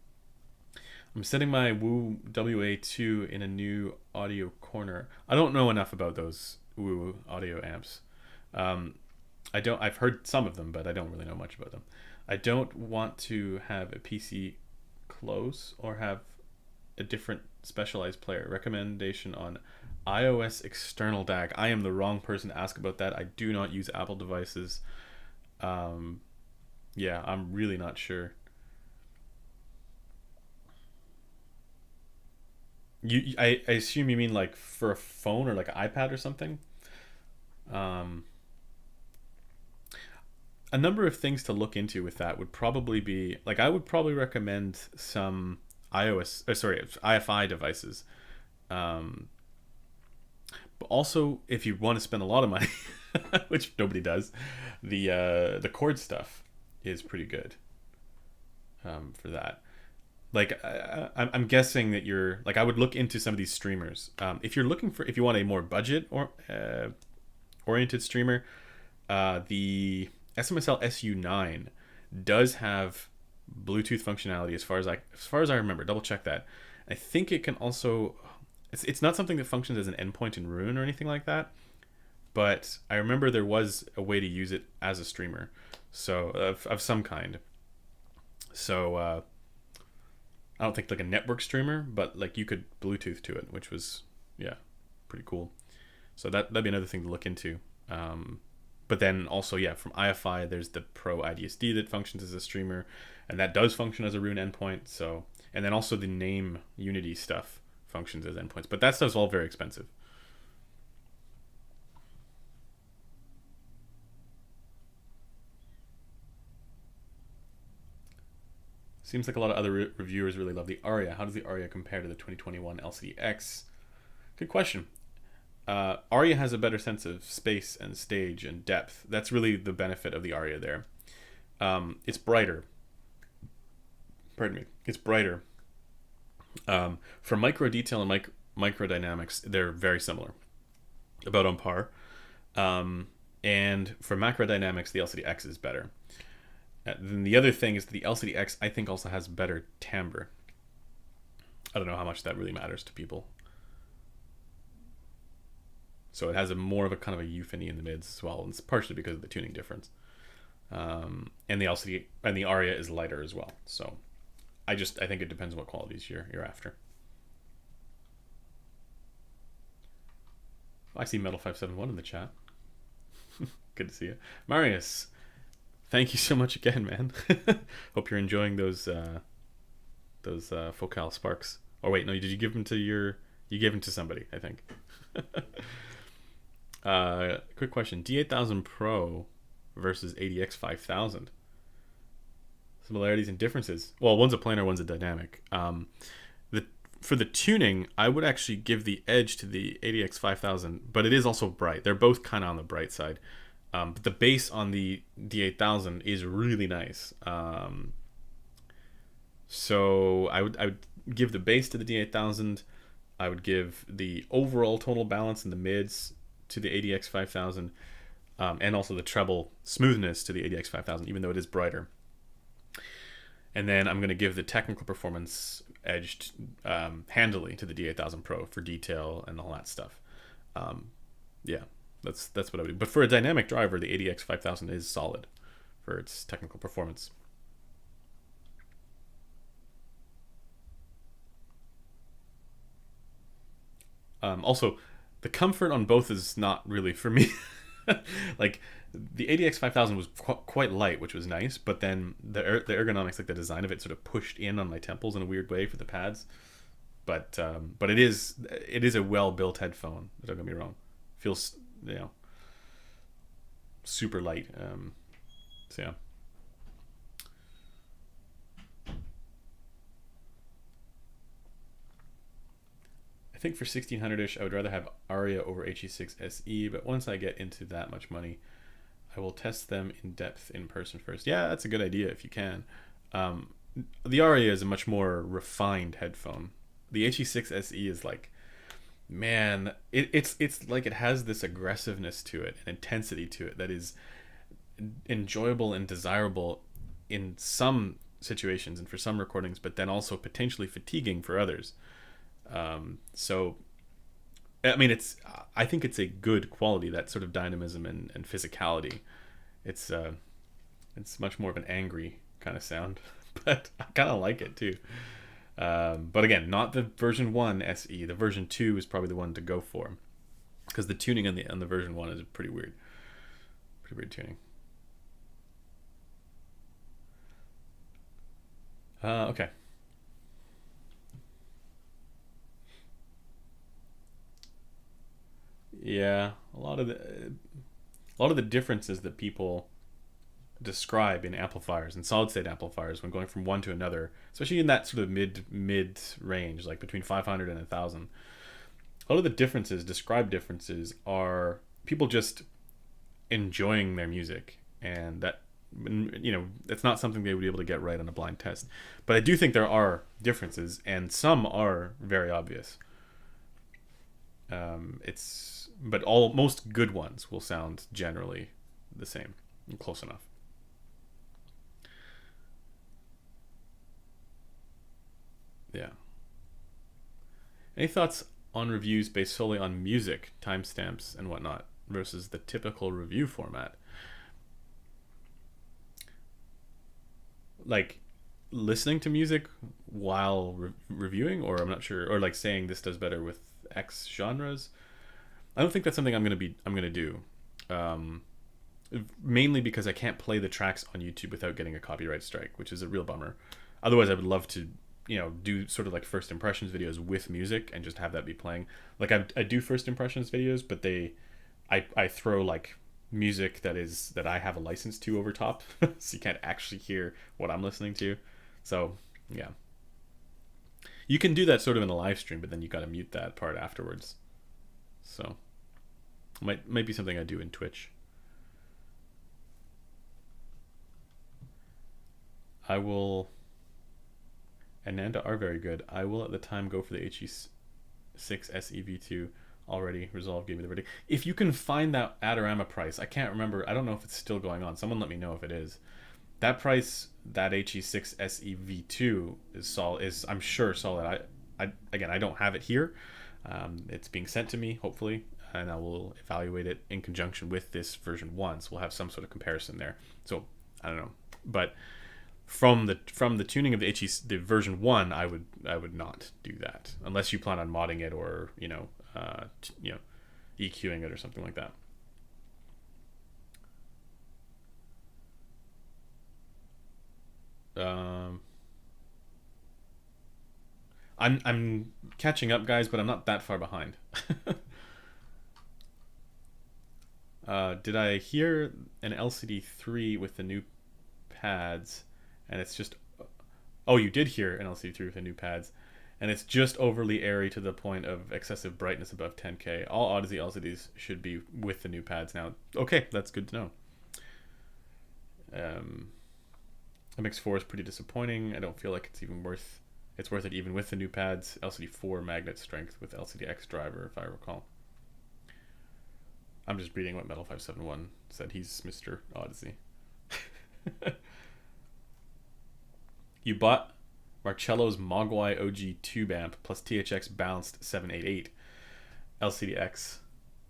I'm setting my Woo WA2 in a new audio corner. I don't know enough about those Woo audio amps. I've heard some of them, but I don't really know much about them. I don't want to have a PC close or have a different specialized player. Recommendation on iOS external DAC. I am the wrong person to ask about that. I do not use Apple devices. I'm really not sure. I assume you mean like for a phone or like an iPad or something. A number of things to look into with that would probably be, like, I would probably recommend some IFI devices. But also, if you want to spend a lot of money, which nobody does, the cord stuff is pretty good for that. Like, I'm guessing that you're like, I would look into some of these streamers. If you want a more budget or oriented streamer, the SMSL SU9 does have Bluetooth functionality as far as I remember. Double check that. I think it can also. It's not something that functions as an endpoint in Roon or anything like that, but I remember there was a way to use it as a streamer, so of some kind. So I don't think like a network streamer, but like you could Bluetooth to it, which was pretty cool. So that'd be another thing to look into. But then also, from IFI, there's the Pro IDSD that functions as a streamer, and that does function as a Roon endpoint. So, and then also the Name Unity stuff functions as endpoints, but that stuff's all very expensive. Seems like a lot of other reviewers really love the Aria. How does the Aria compare to the 2021 LCD-X? Good question. Aria has a better sense of space and stage and depth. That's really the benefit of the Aria there. It's brighter. Pardon me. It's brighter. For micro detail and micro dynamics, they're very similar, about on par. And for macro dynamics, the LCD-X is better. Then the other thing is that the LCD-X, I think, also has better timbre. I don't know how much that really matters to people. So it has a more of a kind of a euphony in the mids as well. And it's partially because of the tuning difference. And the LCD and the Aria is lighter as well. So I think it depends on what qualities you're after. I see Metal 571 in the chat. Good to see you, Marius. Thank you so much again, man. Hope you're enjoying those Focal Sparks. Oh wait, no, did you give them to you gave them to somebody, I think. Quick question: D8000 Pro versus ADX 5000. Similarities and differences. Well, one's a planar, one's a dynamic. For the tuning, I would actually give the edge to the ADX 5000, but it is also bright. They're both kind of on the bright side. But the bass on the D8000 is really nice. So I would give the bass to the D8000. I would give the overall tonal balance in the mids to the ADX 5000, and also the treble smoothness to the ADX 5000, even though it is brighter. And then I'm going to give the technical performance edged handily to the D8000 Pro for detail and all that stuff. Yeah, that's what I would do. But for a dynamic driver, the ADX 5000 is solid for its technical performance. Also, the comfort on both is not really for me. Like the ADX 5000 was quite light, which was nice, but then the ergonomics, like the design of it, sort of pushed in on my temples in a weird way for the pads. But it is a well built headphone. Don't get me wrong. Feels super light. So yeah. I think for 1600ish, I would rather have Aria over HE6 SE, but once I get into that much money, I will test them in depth in person first. Yeah, that's a good idea if you can. The Aria is a much more refined headphone. The HE6 SE is like, man, it's like it has this aggressiveness to it and intensity to it that is enjoyable and desirable in some situations and for some recordings, but then also potentially fatiguing for others. So I mean, I think it's a good quality, that sort of dynamism and physicality. It's much more of an angry kind of sound, but I kind of like it too. But again, not the version 1 SE. The version 2 is probably the one to go for, because the tuning on the version 1 is pretty weird. Pretty weird tuning. Okay. Yeah, a lot of the differences that people describe in amplifiers and solid state amplifiers when going from one to another, especially in that sort of mid range, like between 500 and 1,000. A lot of the described differences, are people just enjoying their music, and that, it's not something they would be able to get right on a blind test. But I do think there are differences, and some are very obvious. But most good ones will sound generally the same, close enough. Yeah. Any thoughts on reviews based solely on music, timestamps, and whatnot versus the typical review format? Like listening to music while reviewing, or I'm not sure, or like saying this does better with X genres. I don't think that's something I'm gonna do. Mainly because I can't play the tracks on YouTube without getting a copyright strike, which is a real bummer. Otherwise, I would love to, do sort of like first impressions videos with music and just have that be playing. Like I do first impressions videos, but I throw like music that I have a license to over top, so you can't actually hear what I'm listening to. So yeah, you can do that sort of in a live stream, but then you got to mute that part afterwards. So might be something I do in Twitch. I will. Ananda are very good. I will at the time go for the HE6 SEV2. Already Resolve gave me the verdict. If you can find that Adorama price, I can't remember. I don't know if it's still going on. Someone let me know if it is. That price, that HE6 SEV2 is I'm sure solid. I don't have it here, It's being sent to me, hopefully, and I will evaluate it in conjunction with this version 1. So we'll have some sort of comparison there. So I don't know, but from the tuning of the version 1, I would not do that unless you plan on modding it or EQing it or something like that. I'm catching up, guys, but I'm not that far behind. Did I hear an LCD 3 with the new pads? And it's just... Oh, you did hear an LCD 3 with the new pads. And it's just overly airy to the point of excessive brightness above 10K. All Odyssey LCDs should be with the new pads now. Okay, that's good to know. MX4 is pretty disappointing. I don't feel like it's worth it even with the new pads. LCD 4 magnet strength with LCDX driver, if I recall. I'm just reading what Metal 571 said. He's Mr. Odyssey. You bought Marcello's Mogwai OG tube amp plus THX balanced 788. LCDX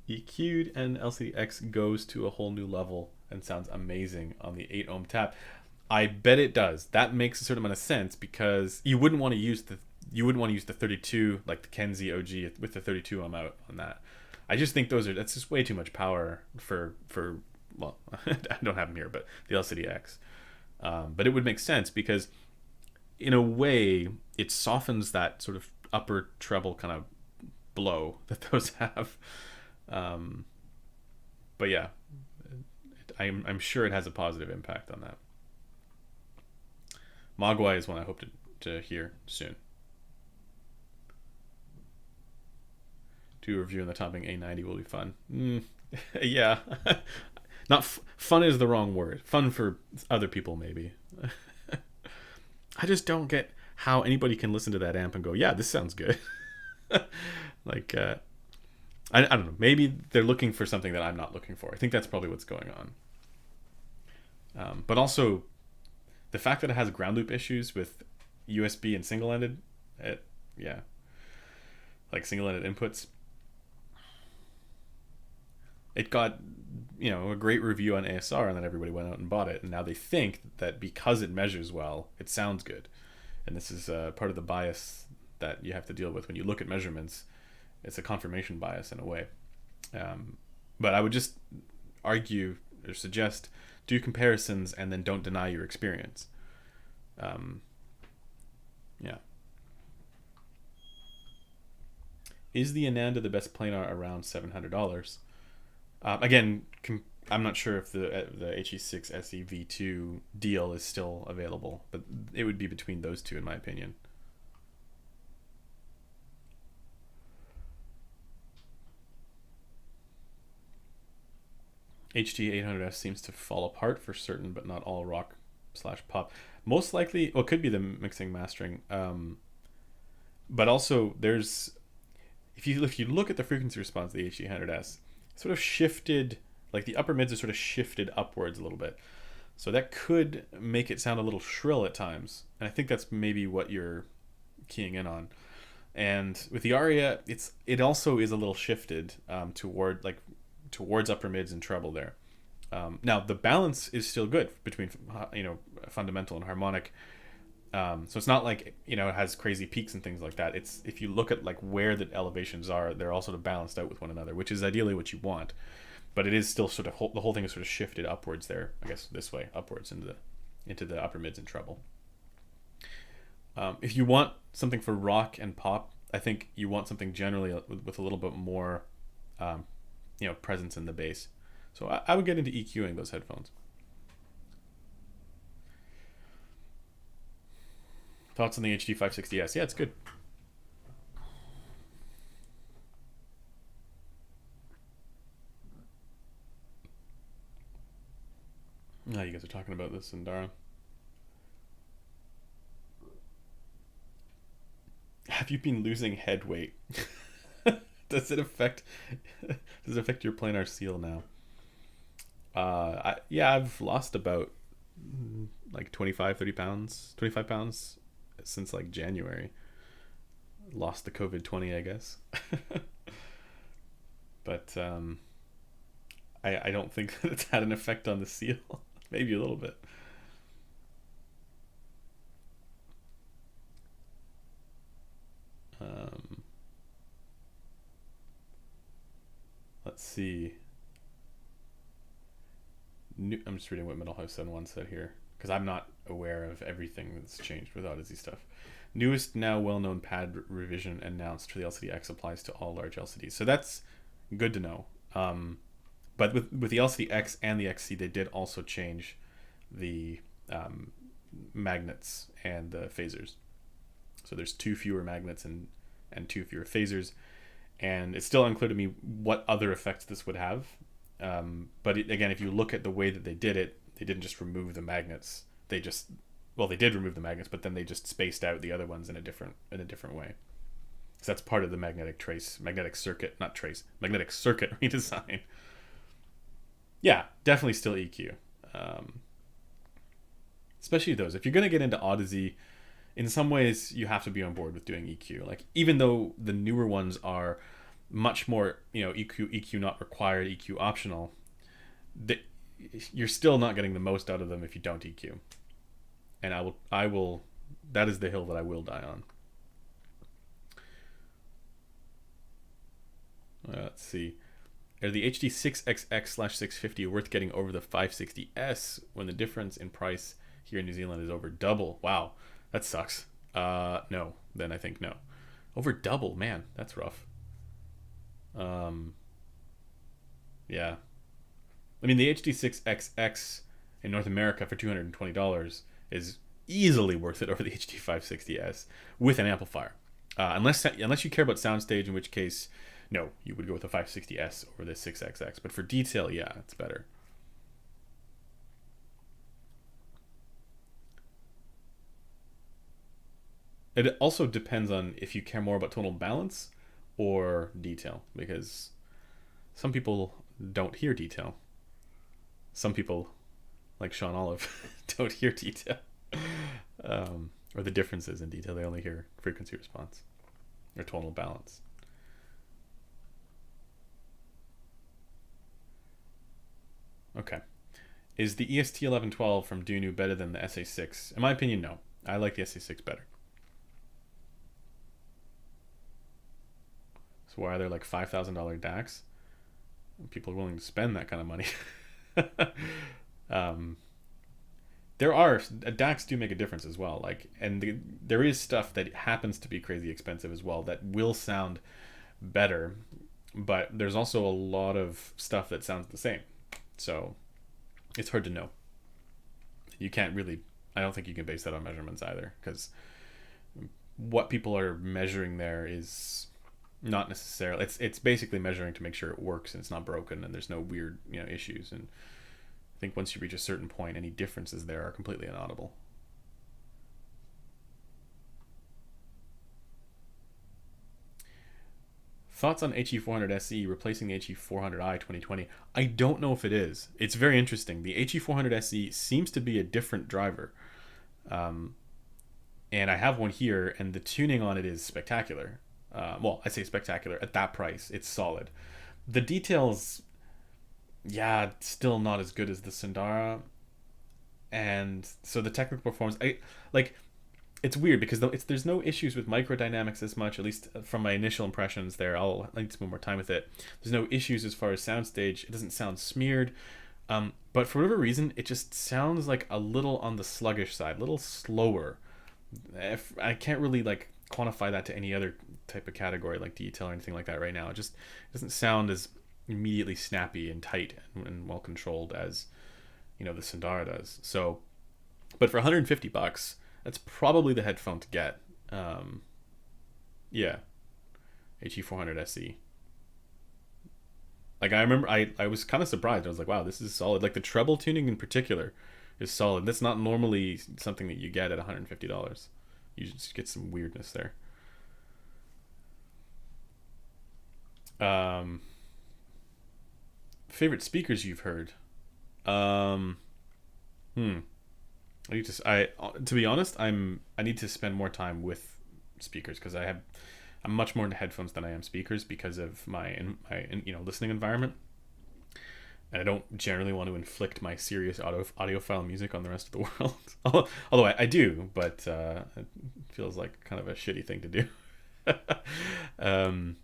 EQ'd and LCDX goes to a whole new level and sounds amazing on the 8 ohm tap. I bet it does. That makes a certain amount of sense because you wouldn't want to use the 32 like the Kenzie OG with the 32 ohm out on that. I just think that's just way too much power for well, I don't have them here, but the LCDX. But it would make sense because in a way it softens that sort of upper treble kind of blow that those have. But yeah, I'm sure it has a positive impact on that. Mogwai is one I hope to hear soon. Do a review on the topping A90 will be fun. Yeah. Not fun is the wrong word. Fun for other people, maybe. I just don't get how anybody can listen to that amp and go, yeah, this sounds good. Like, I don't know. Maybe they're looking for something that I'm not looking for. I think that's probably what's going on. But also, the fact that it has ground loop issues with USB and single-ended, like single-ended inputs. It got, a great review on ASR, and then everybody went out and bought it. And now they think that because it measures well, it sounds good. And this is part of the bias that you have to deal with when you look at measurements. It's a confirmation bias in a way. But I would just argue or suggest do comparisons and then don't deny your experience. Yeah. Is the Ananda the best planar around $700? Again, I'm not sure if the HE6 SE V2 deal is still available, but it would be between those two, in my opinion. HT800S seems to fall apart for certain, but not all rock/pop. Most likely, well, it could be the mixing mastering, but also there's if you look at the frequency response of the HT800S, sort of shifted, like the upper mids are sort of shifted upwards a little bit, so that could make it sound a little shrill at times, and I think that's maybe what you're keying in on. And with the Aria, it also is a little shifted towards upper mids and treble there. Now the balance is still good between fundamental and harmonic. So it's not like it has crazy peaks and things like that. It's if you look at like where the elevations are, they're all sort of balanced out with one another, which is ideally what you want. But it is still sort of the whole thing is sort of shifted upwards there. I guess this way upwards into the upper mids and treble. If you want something for rock and pop, I think you want something generally with a little bit more presence in the bass. So I would get into EQing those headphones. Thoughts on the HD 560S? Yeah, it's good. Oh, you guys are talking about this in Dara. Have you been losing head weight? Does it affect your planar seal now? I've lost about like 25 pounds since like January. lost the COVID-20, I guess. But I don't think that it's had an effect on the seal. Maybe a little bit. Um, let's see. I'm just reading what Middle House 71 said here because I'm not aware of everything that's changed with Odyssey stuff. Newest now well-known pad revision announced for the LCD-X applies to all large LCDs. So that's good to know. But with the LCD-X and the XC, they did also change the magnets and the phasers. So there's 2 fewer magnets and 2 fewer phasers. And it's still unclear to me what other effects this would have. But again, if you look at the way that they did it, they didn't just remove the magnets. They did remove the magnets, but then they just spaced out the other ones in a different way. So that's part of the magnetic circuit redesign. Yeah, definitely still EQ. Especially those. If you're going to get into Odyssey, in some ways you have to be on board with doing EQ. Like, even though the newer ones are much more, EQ not required, EQ optional, you're still not getting the most out of them if you don't EQ. And I will that is the hill that I will die on. Let's see. Are the HD 6XX/650 worth getting over the 560S when the difference in price here in New Zealand is over double? Wow, that sucks. No. Then I think no. Over double, man, that's rough. Yeah. I mean, the HD 6XX in North America for $220 is easily worth it over the HD 560S with an amplifier. Unless you care about soundstage, in which case, no, you would go with the 560S over the 6XX. But for detail, yeah, it's better. It also depends on if you care more about tonal balance or detail, because some people don't hear detail. Some people, like Sean Olive, don't hear detail. Or the differences in detail. They only hear frequency response or tonal balance. Okay. Is the EST 1112 from Dunu better than the SA6? In my opinion, no. I like the SA6 better. So why are there like $5,000 DACs? People are willing to spend that kind of money. DACs do make a difference as well. There is stuff that happens to be crazy expensive as well that will sound better, but there's also a lot of stuff that sounds the same. So it's hard to know. You can't really, I don't think you can base that on measurements either, because what people are measuring there is not necessarily, it's basically measuring to make sure it works and it's not broken and there's no weird issues. And I think once you reach a certain point, any differences there are completely inaudible. Thoughts on HE400 SE replacing the HE400i 2020? I don't know if it is. It's very interesting. The HE400 SE seems to be a different driver. And I have one here, and the tuning on it is spectacular. Well, I say spectacular. At that price, it's solid. The details, yeah, still not as good as the Sundara. And so the technical performance, it's weird because there's no issues with microdynamics as much, at least from my initial impressions there. I need to spend more time with it. There's no issues as far as soundstage. It doesn't sound smeared. But for whatever reason, it just sounds like a little on the sluggish side, a little slower. I can't really quantify that to any other type of category like detail or anything like that right now. It just doesn't sound as immediately snappy and tight and well controlled as the Sundara does. So, but for $150, that's probably the headphone to get. Yeah, HE400 SE. I remember I was kind of surprised. I was like, wow, this is solid. The treble tuning in particular is solid. That's not normally something that you get at $150. You just get some weirdness there. Favorite speakers you've heard? To be honest, I need to spend more time with speakers because I I'm much more into headphones than I am speakers because of my listening environment, and I don't generally want to inflict my serious audiophile music on the rest of the world. Although I do, but it feels like kind of a shitty thing to do. um,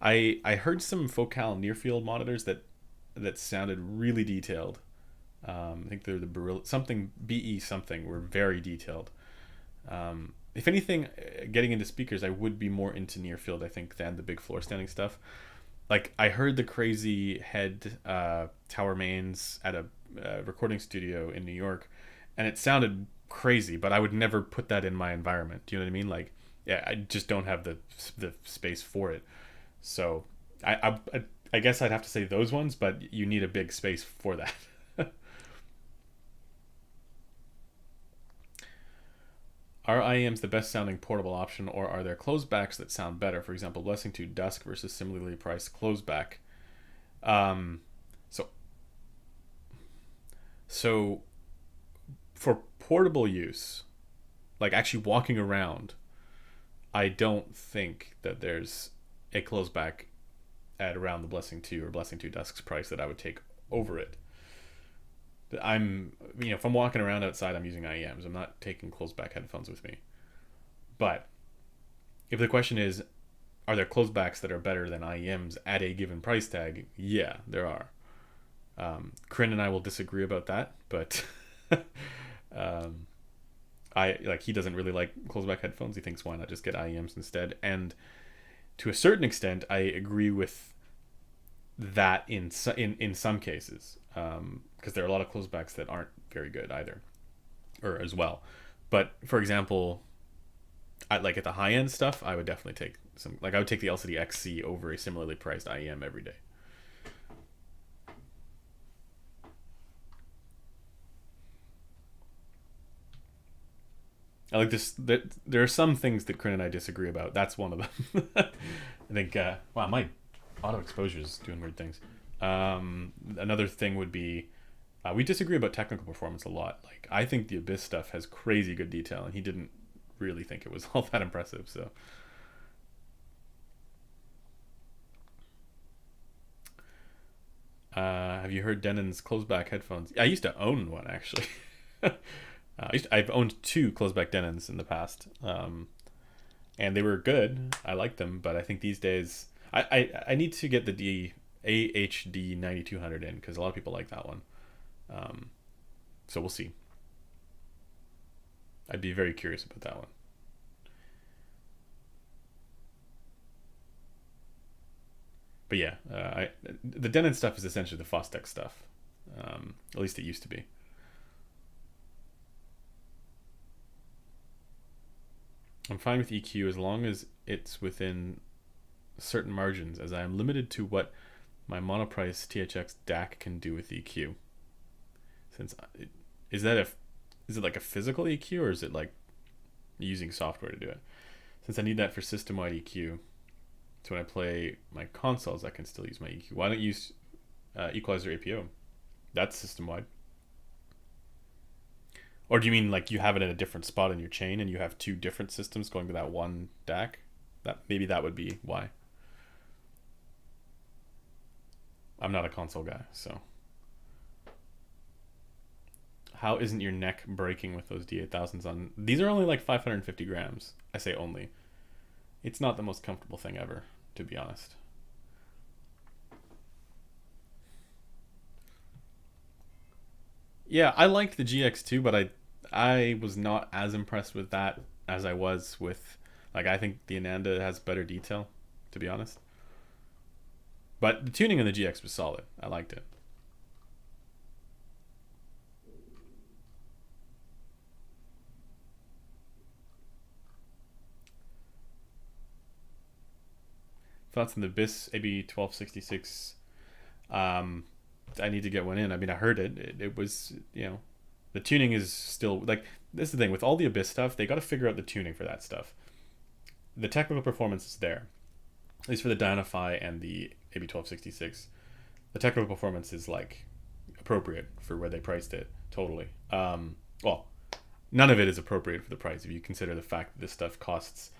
I heard some Focal near field monitors that sounded really detailed. I think they're the Barilla something BE something were very detailed. If anything, getting into speakers, I would be more into near field, I think, than the big floor standing stuff. Like I heard the crazy head tower mains at a recording studio in New York, and it sounded crazy, but I would never put that in my environment. Do you know what I mean? Like, yeah, I just don't have the space for it. So I guess I'd have to say those ones, but you need a big space for that. Are IEMs the best sounding portable option, or are there closebacks that sound better? For example, Blessing 2 Dusk versus similarly priced closeback. Um, so, so for portable use, like actually walking around, I don't think that there's a closeback at around the Blessing 2 or Blessing 2 Dusk's price that I would take over it. If I'm walking around outside, I'm using IEMs. I'm not taking closed-back headphones with me. But if the question is, are there closed-backs that are better than IEMs at a given price tag? Yeah, there are. Corinne and I will disagree about that, but he doesn't really like closed-back headphones. He thinks why not just get IEMs instead. And to a certain extent, I agree with that in some cases. Because there are a lot of closebacks that aren't very good either, or as well. But for example, like at the high end stuff, I would definitely take some. Like I would take the LCD XC over a similarly priced IEM every day. I like this. There are some things that Corinne and I disagree about. That's one of them. I think. Wow, my auto exposure is doing weird things. Another thing would be we disagree about technical performance a lot. Like I think the Abyss stuff has crazy good detail, and he didn't really think it was all that impressive. So have you heard Denon's closeback headphones? I used to own one actually. I've owned two closeback Denons in the past, and they were good. I liked them, but I think these days I need to get the AHD 9200 in because a lot of people like that one. So we'll see. I'd be very curious about that one. But yeah, the Denon stuff is essentially the Fostex stuff. At least it used to be. I'm fine with EQ as long as it's within certain margins, as I am limited to what my monoprice THX DAC can do with EQ. Since is it like a physical EQ, or is it like using software to do it? Since I need that for system-wide EQ, so when I play my consoles, I can still use my EQ. Why don't you use equalizer APO? That's system-wide. Or do you mean like you have it in a different spot in your chain and you have two different systems going to that one DAC? Maybe that would be why. I'm not a console guy, so. How isn't your neck breaking with those D8000s on? These are only like 550 grams. I say only. It's not the most comfortable thing ever, to be honest. Yeah, I liked the GX2, but I was not as impressed with that as I was with, like, I think the Ananda has better detail, to be honest. But the tuning in the GX was solid. I liked it. Thoughts on the BIS AB 1266? I need to get one in. I mean, I heard it. It was, the tuning is still like, this is the thing with all the Abyss stuff. They got to figure out the tuning for that stuff. The technical performance is there, at least for the Dynafy and the AB 1266. The technical performance is like appropriate for where they priced it. Totally. Well, none of it is appropriate for the price if you consider the fact that this stuff costs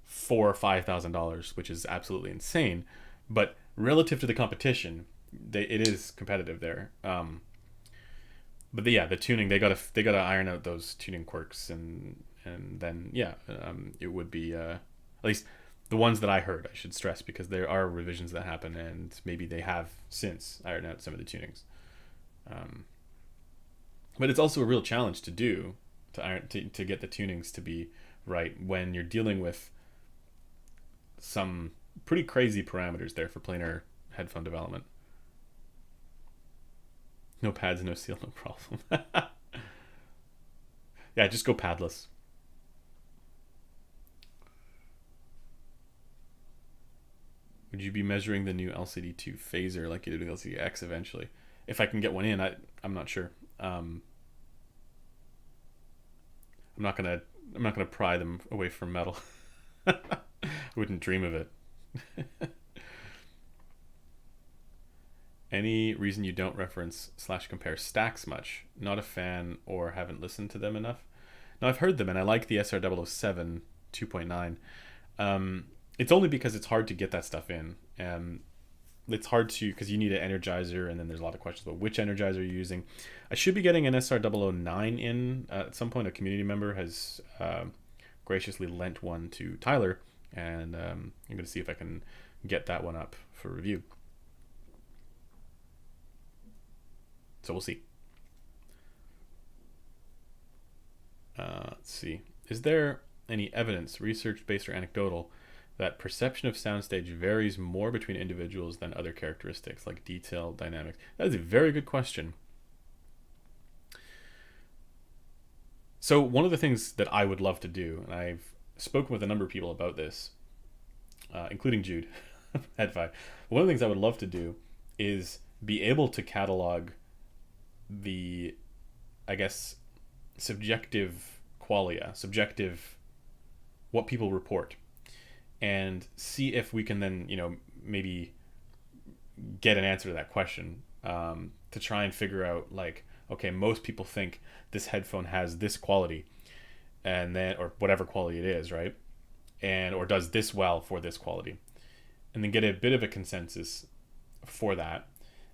$4,000 or $5,000, which is absolutely insane. But relative to the competition, it is competitive there. But yeah, the tuning, they gotta iron out those tuning quirks, and then yeah, it would be at least the ones that I heard. I should stress, because there are revisions that happen, and maybe they have since ironed out some of the tunings. Um, but it's also a real challenge to do, to get the tunings to be right when you're dealing with some pretty crazy parameters there for planar headphone development. No pads, no seal, no problem. Yeah, just go padless. Would you be measuring the new LCD2 phaser like you did with LCD-X eventually? If I can get one in, I'm not sure. I'm not gonna I'm not gonna pry them away from metal. I wouldn't dream of it. Any reason you don't reference slash compare stacks much? Not a fan, or haven't listened to them enough? No, I've heard them, and I like the SR007 2.9. It's only because it's hard to get that stuff in. It's hard to, because you need an energizer, and then there's a lot of questions about which energizer you're using. I should be getting an SR009 in at some point. A community member has graciously lent one to Tyler, and I'm going to see if I can get that one up for review. So we'll see. Let's see. Is there any evidence, research-based or anecdotal, that perception of soundstage varies more between individuals than other characteristics like detail, dynamics? That is a very good question. So one of the things that I would love to do, and I've spoken with a number of people about this, including Jude, Headphone. One of the things I would love to do is be able to catalog the, I guess, subjective qualia, subjective, what people report, and see if we can then, maybe get an answer to that question, to try and figure out, like, okay, most people think this headphone has this quality, and then, or whatever quality it is, right? And, or does this well for this quality, and then get a bit of a consensus for that,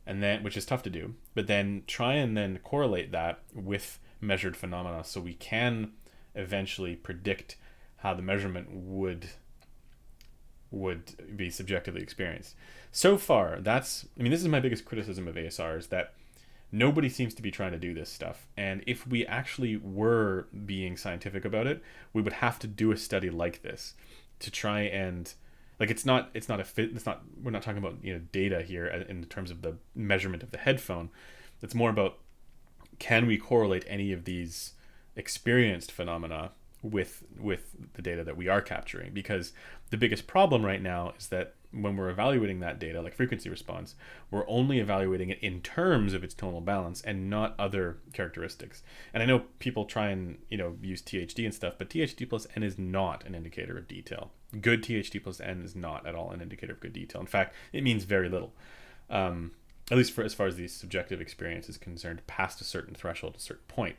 and then, which is tough to do, but then try and then correlate that with measured phenomena, so we can eventually predict how the measurement would be subjectively experienced. So far, this is my biggest criticism of ASR, is that nobody seems to be trying to do this stuff. And if we actually were being scientific about it, we would have to do a study like this to try and, like, we're not talking about, data here in terms of the measurement of the headphone. It's more about, can we correlate any of these experienced phenomena with the data that we are capturing? Because the biggest problem right now is that when we're evaluating that data, like frequency response, we're only evaluating it in terms of its tonal balance and not other characteristics. And I know people try and use THD and stuff, but THD plus N is not an indicator of detail. Good THD plus N is not at all an indicator of good detail. In fact, it means very little. At least as far as the subjective experience is concerned, past a certain threshold, a certain point.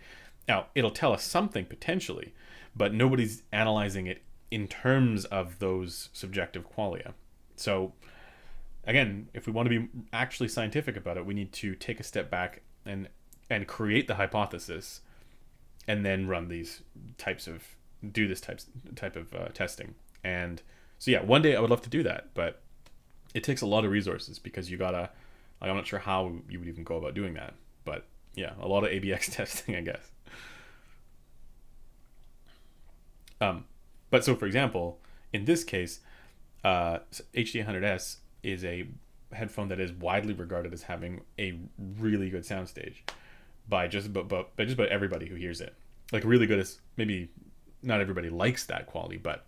Now, it'll tell us something potentially, but nobody's analyzing it in terms of those subjective qualia. So, again, if we want to be actually scientific about it, we need to take a step back and create the hypothesis, and then run these do this type of testing. And so, yeah, one day I would love to do that, but it takes a lot of resources, because you gotta, I'm not sure how you would even go about doing that, but yeah, a lot of ABX testing, I guess. But so, for example, in this case, HD800S is a headphone that is widely regarded as having a really good soundstage by just about everybody who hears it. Like, really good is, maybe not everybody likes that quality, but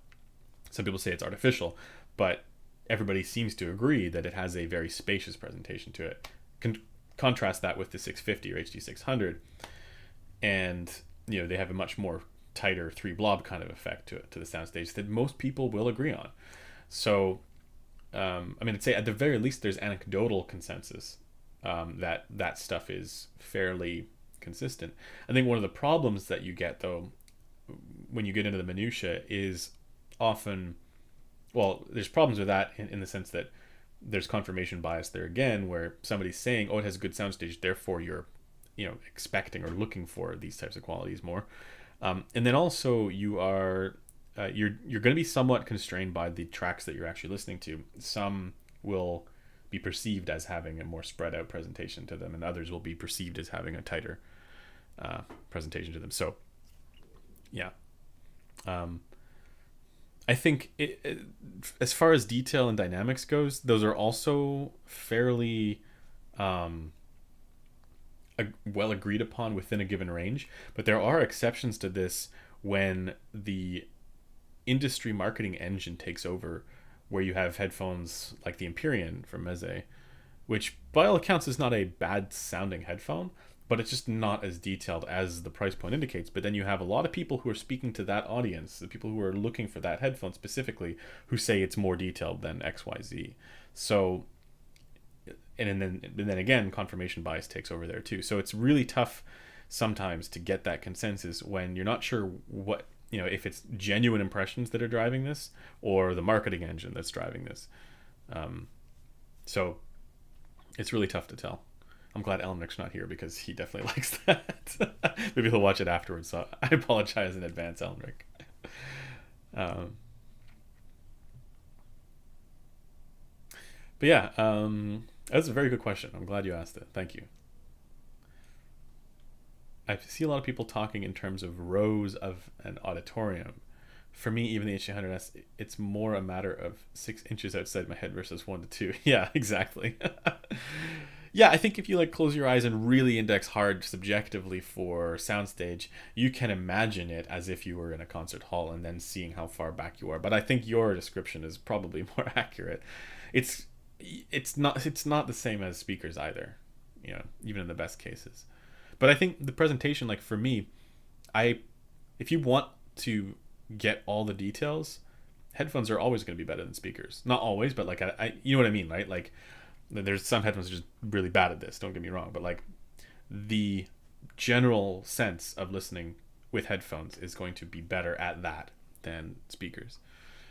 some people say it's artificial, but everybody seems to agree that it has a very spacious presentation to it. Contrast that with the 650 or HD600, and they have a much more tighter 3 blob kind of effect to the soundstage that most people will agree on. So, I'd say at the very least there's anecdotal consensus that stuff is fairly consistent. I think one of the problems that you get, though, when you get into the minutia, is often well, there's problems with that in the sense that there's confirmation bias there again, where somebody's saying, "Oh, it has a good soundstage," therefore you're, expecting or looking for these types of qualities more. And then also you are, you're going to be somewhat constrained by the tracks that you're actually listening to. Some will be perceived as having a more spread out presentation to them, and others will be perceived as having a tighter presentation to them. So, yeah. Um, I think as far as detail and dynamics goes, those are also fairly um, well agreed upon within a given range. But there are exceptions to this when the industry marketing engine takes over, where you have headphones like the Empyrean from Meze, which by all accounts is not a bad sounding headphone, but it's just not as detailed as the price point indicates. But then you have a lot of people who are speaking to that audience, the people who are looking for that headphone specifically, who say it's more detailed than XYZ. So, and then again, confirmation bias takes over there too. So it's really tough sometimes to get that consensus when you're not sure what, if it's genuine impressions that are driving this or the marketing engine that's driving this. So it's really tough to tell. I'm glad Elmrick's not here because he definitely likes that. Maybe he'll watch it afterwards. So I apologize in advance, Elmrick. But yeah, that's a very good question. I'm glad you asked it. Thank you. I see a lot of people talking in terms of rows of an auditorium. For me, even the H100S, it's more a matter of 6 inches outside my head versus 1 to 2. Yeah, exactly. Yeah, I think if you close your eyes and really index hard subjectively for soundstage, you can imagine it as if you were in a concert hall and then seeing how far back you are. But I think your description is probably more accurate. It's it's not the same as speakers either, even in the best cases. But I think the presentation, like for me, I if you want to get all the details, headphones are always going to be better than speakers. Not always, but you know what I mean, right? Like there's some headphones that are just really bad at this. Don't get me wrong, but the general sense of listening with headphones is going to be better at that than speakers,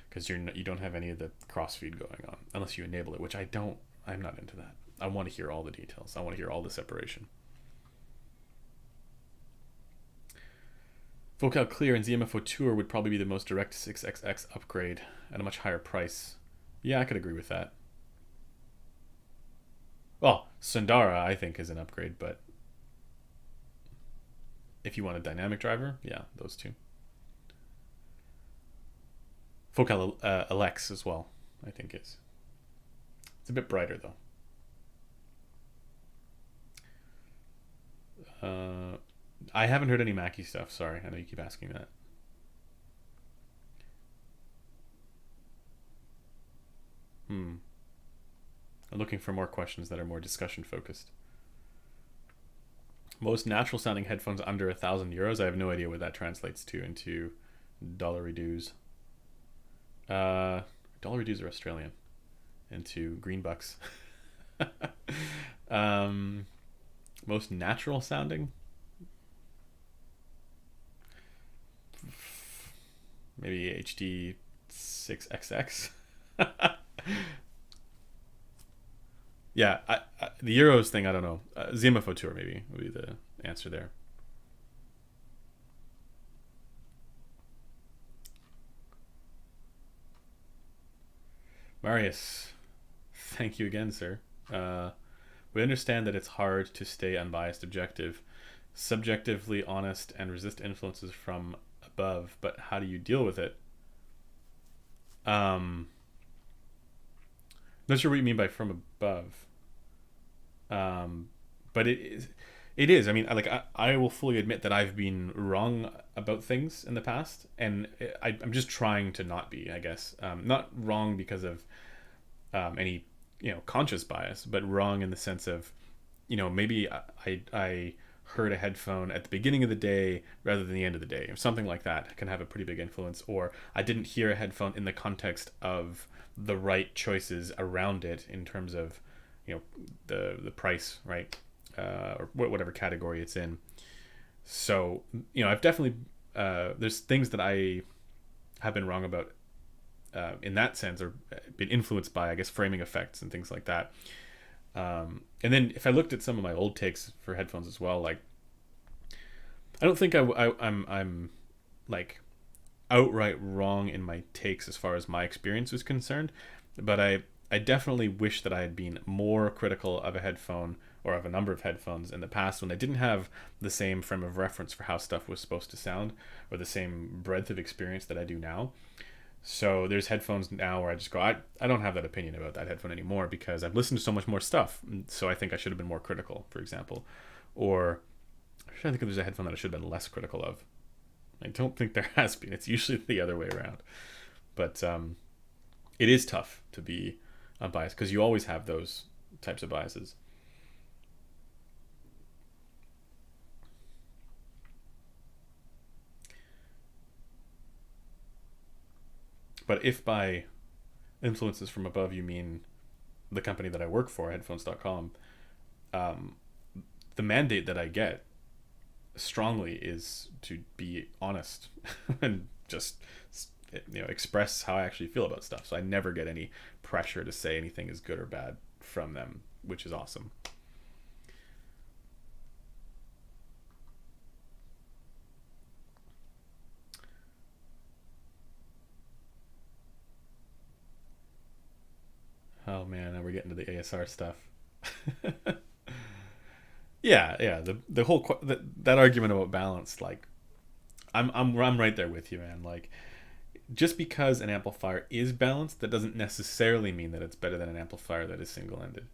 because you don't have any of the crossfeed going on unless you enable it, which I'm not into that. I want to hear all the details. I want to hear all the separation. Vocal Clear and ZMFO Tour would probably be the most direct 6XX upgrade at a much higher price. Yeah, I could agree with that. Well, Sundara I think is an upgrade, but if you want a dynamic driver, yeah, those two. Focal Alex as well, I think is. It's a bit brighter though. I haven't heard any Mackie stuff. Sorry, I know you keep asking that. I'm looking for more questions that are more discussion focused. Most natural sounding headphones under €1,000. I have no idea what that translates to into dollar dues. Dollar dues are Australian. Into green bucks. Most natural sounding. Maybe HD 6XX. Yeah, the Euros thing, I don't know. ZMFO Tour maybe would be the answer there. Marius, thank you again, sir. We understand that it's hard to stay unbiased, objective, subjectively honest, and resist influences from above, but how do you deal with it? Not sure what you mean by from above. But it is. I mean, I will fully admit that I've been wrong about things in the past, and I'm just trying to not be. I guess not wrong because of any conscious bias, but wrong in the sense of maybe I heard a headphone at the beginning of the day rather than the end of the day, or something like that can have a pretty big influence. Or I didn't hear a headphone in the context of the right choices around it in terms of the price, right, or whatever category it's in. So I've definitely there's things that I have been wrong about in that sense, or been influenced by, I guess, framing effects and things like that. And then if I looked at some of my old takes for headphones as well, like I don't think I'm like outright wrong in my takes as far as my experience was concerned, but I definitely wish that I had been more critical of a headphone or of a number of headphones in the past when I didn't have the same frame of reference for how stuff was supposed to sound or the same breadth of experience that I do now. So there's headphones now where I just go, I don't have that opinion about that headphone anymore because I've listened to so much more stuff. So I think I should have been more critical, for example. Or I'm trying to think if there's a headphone that I should have been less critical of. I don't think there has been. It's usually the other way around. But it is tough to be unbiased because you always have those types of biases. But if by influences from above you mean the company that I work for, headphones.com, the mandate that I get strongly is to be honest and just express how I actually feel about stuff. So I never get any pressure to say anything is good or bad from them, which is awesome. Oh man, now we're getting to the ASR stuff. Yeah. The whole that argument about balance, like, I'm right there with you, man. Like, just because an amplifier is balanced, that doesn't necessarily mean that it's better than an amplifier that is single-ended.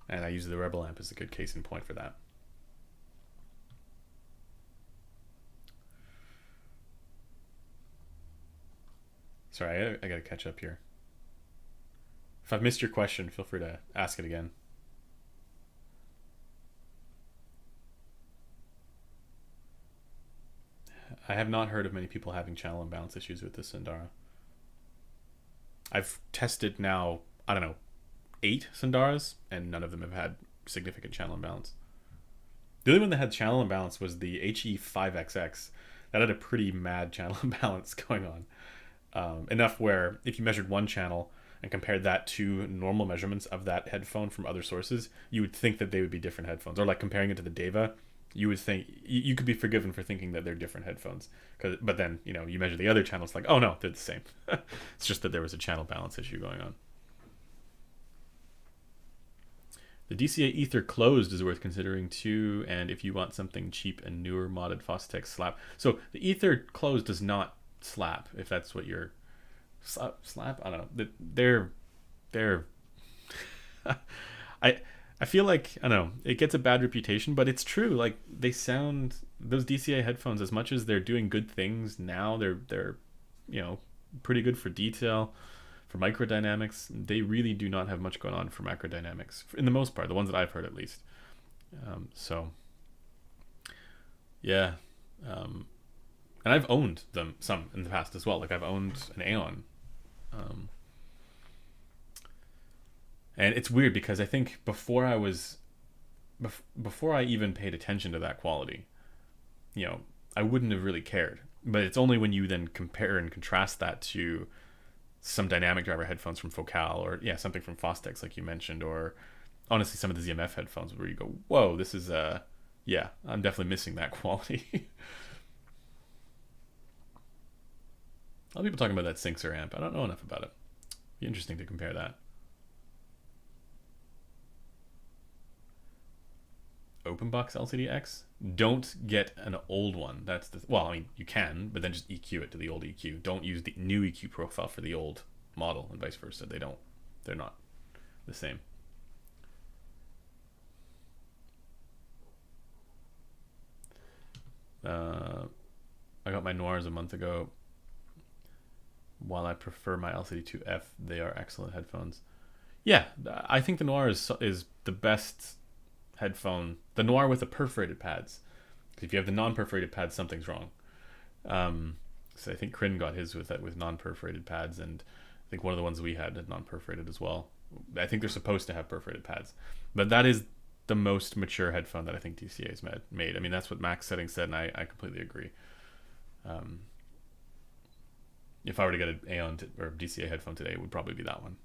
And I use the Rebel amp as a good case in point for that. Sorry, I gotta catch up here. If I've missed your question, feel free to ask it again. I have not heard of many people having channel imbalance issues with this Sundara. I've tested now, I don't know, 8 Sundaras, and none of them have had significant channel imbalance. The only one that had channel imbalance was the HE5XX. That had a pretty mad channel imbalance going on. Enough where if you measured one channel and compared that to normal measurements of that headphone from other sources, you would think that they would be different headphones. Or like comparing it to the Deva, you would think you could be forgiven for thinking that they're different headphones. But then you measure the other channels, like, oh no, they're the same. It's just that there was a channel balance issue going on. The DCA Ether closed is worth considering too, and if you want something cheap and newer, modded Fostex slap. So the Ether closed does not slap, if that's what you're slap. I don't know. They're I feel like, I don't know, it gets a bad reputation, but it's true. Like, they sound, those DCA headphones, as much as they're doing good things now, they're pretty good for detail, for microdynamics. They really do not have much going on for macrodynamics, in the most part, the ones that I've heard at least. So yeah. And I've owned them some in the past as well. Like, I've owned an Aeon. And it's weird because I think before I even paid attention to that quality, I wouldn't have really cared. But it's only when you then compare and contrast that to some dynamic driver headphones from Focal, or something from Fostex like you mentioned, or honestly some of the ZMF headphones, where you go, whoa, this is I'm definitely missing that quality. A lot of people talking about that Synxer amp. I don't know enough about it. Be interesting to compare that. Open box LCD-X? Don't get an old one. That's well, I mean, you can, but then just EQ it to the old EQ. Don't use the new EQ profile for the old model, and vice versa. They're not the same. I got my Noirs a month ago. While I prefer my LCD2F, they are excellent headphones. Yeah, I think the Noir is the best headphone. The Noir with the perforated pads. If you have the non-perforated pads, something's wrong. So I think Kryn got his with non-perforated pads, and I think one of the ones we had non-perforated as well. I think they're supposed to have perforated pads, but that is the most mature headphone that I think DCA has made. I mean, that's what Max Settings said, and I completely agree. If I were to get an Aeon or DCA headphone today, it would probably be that one.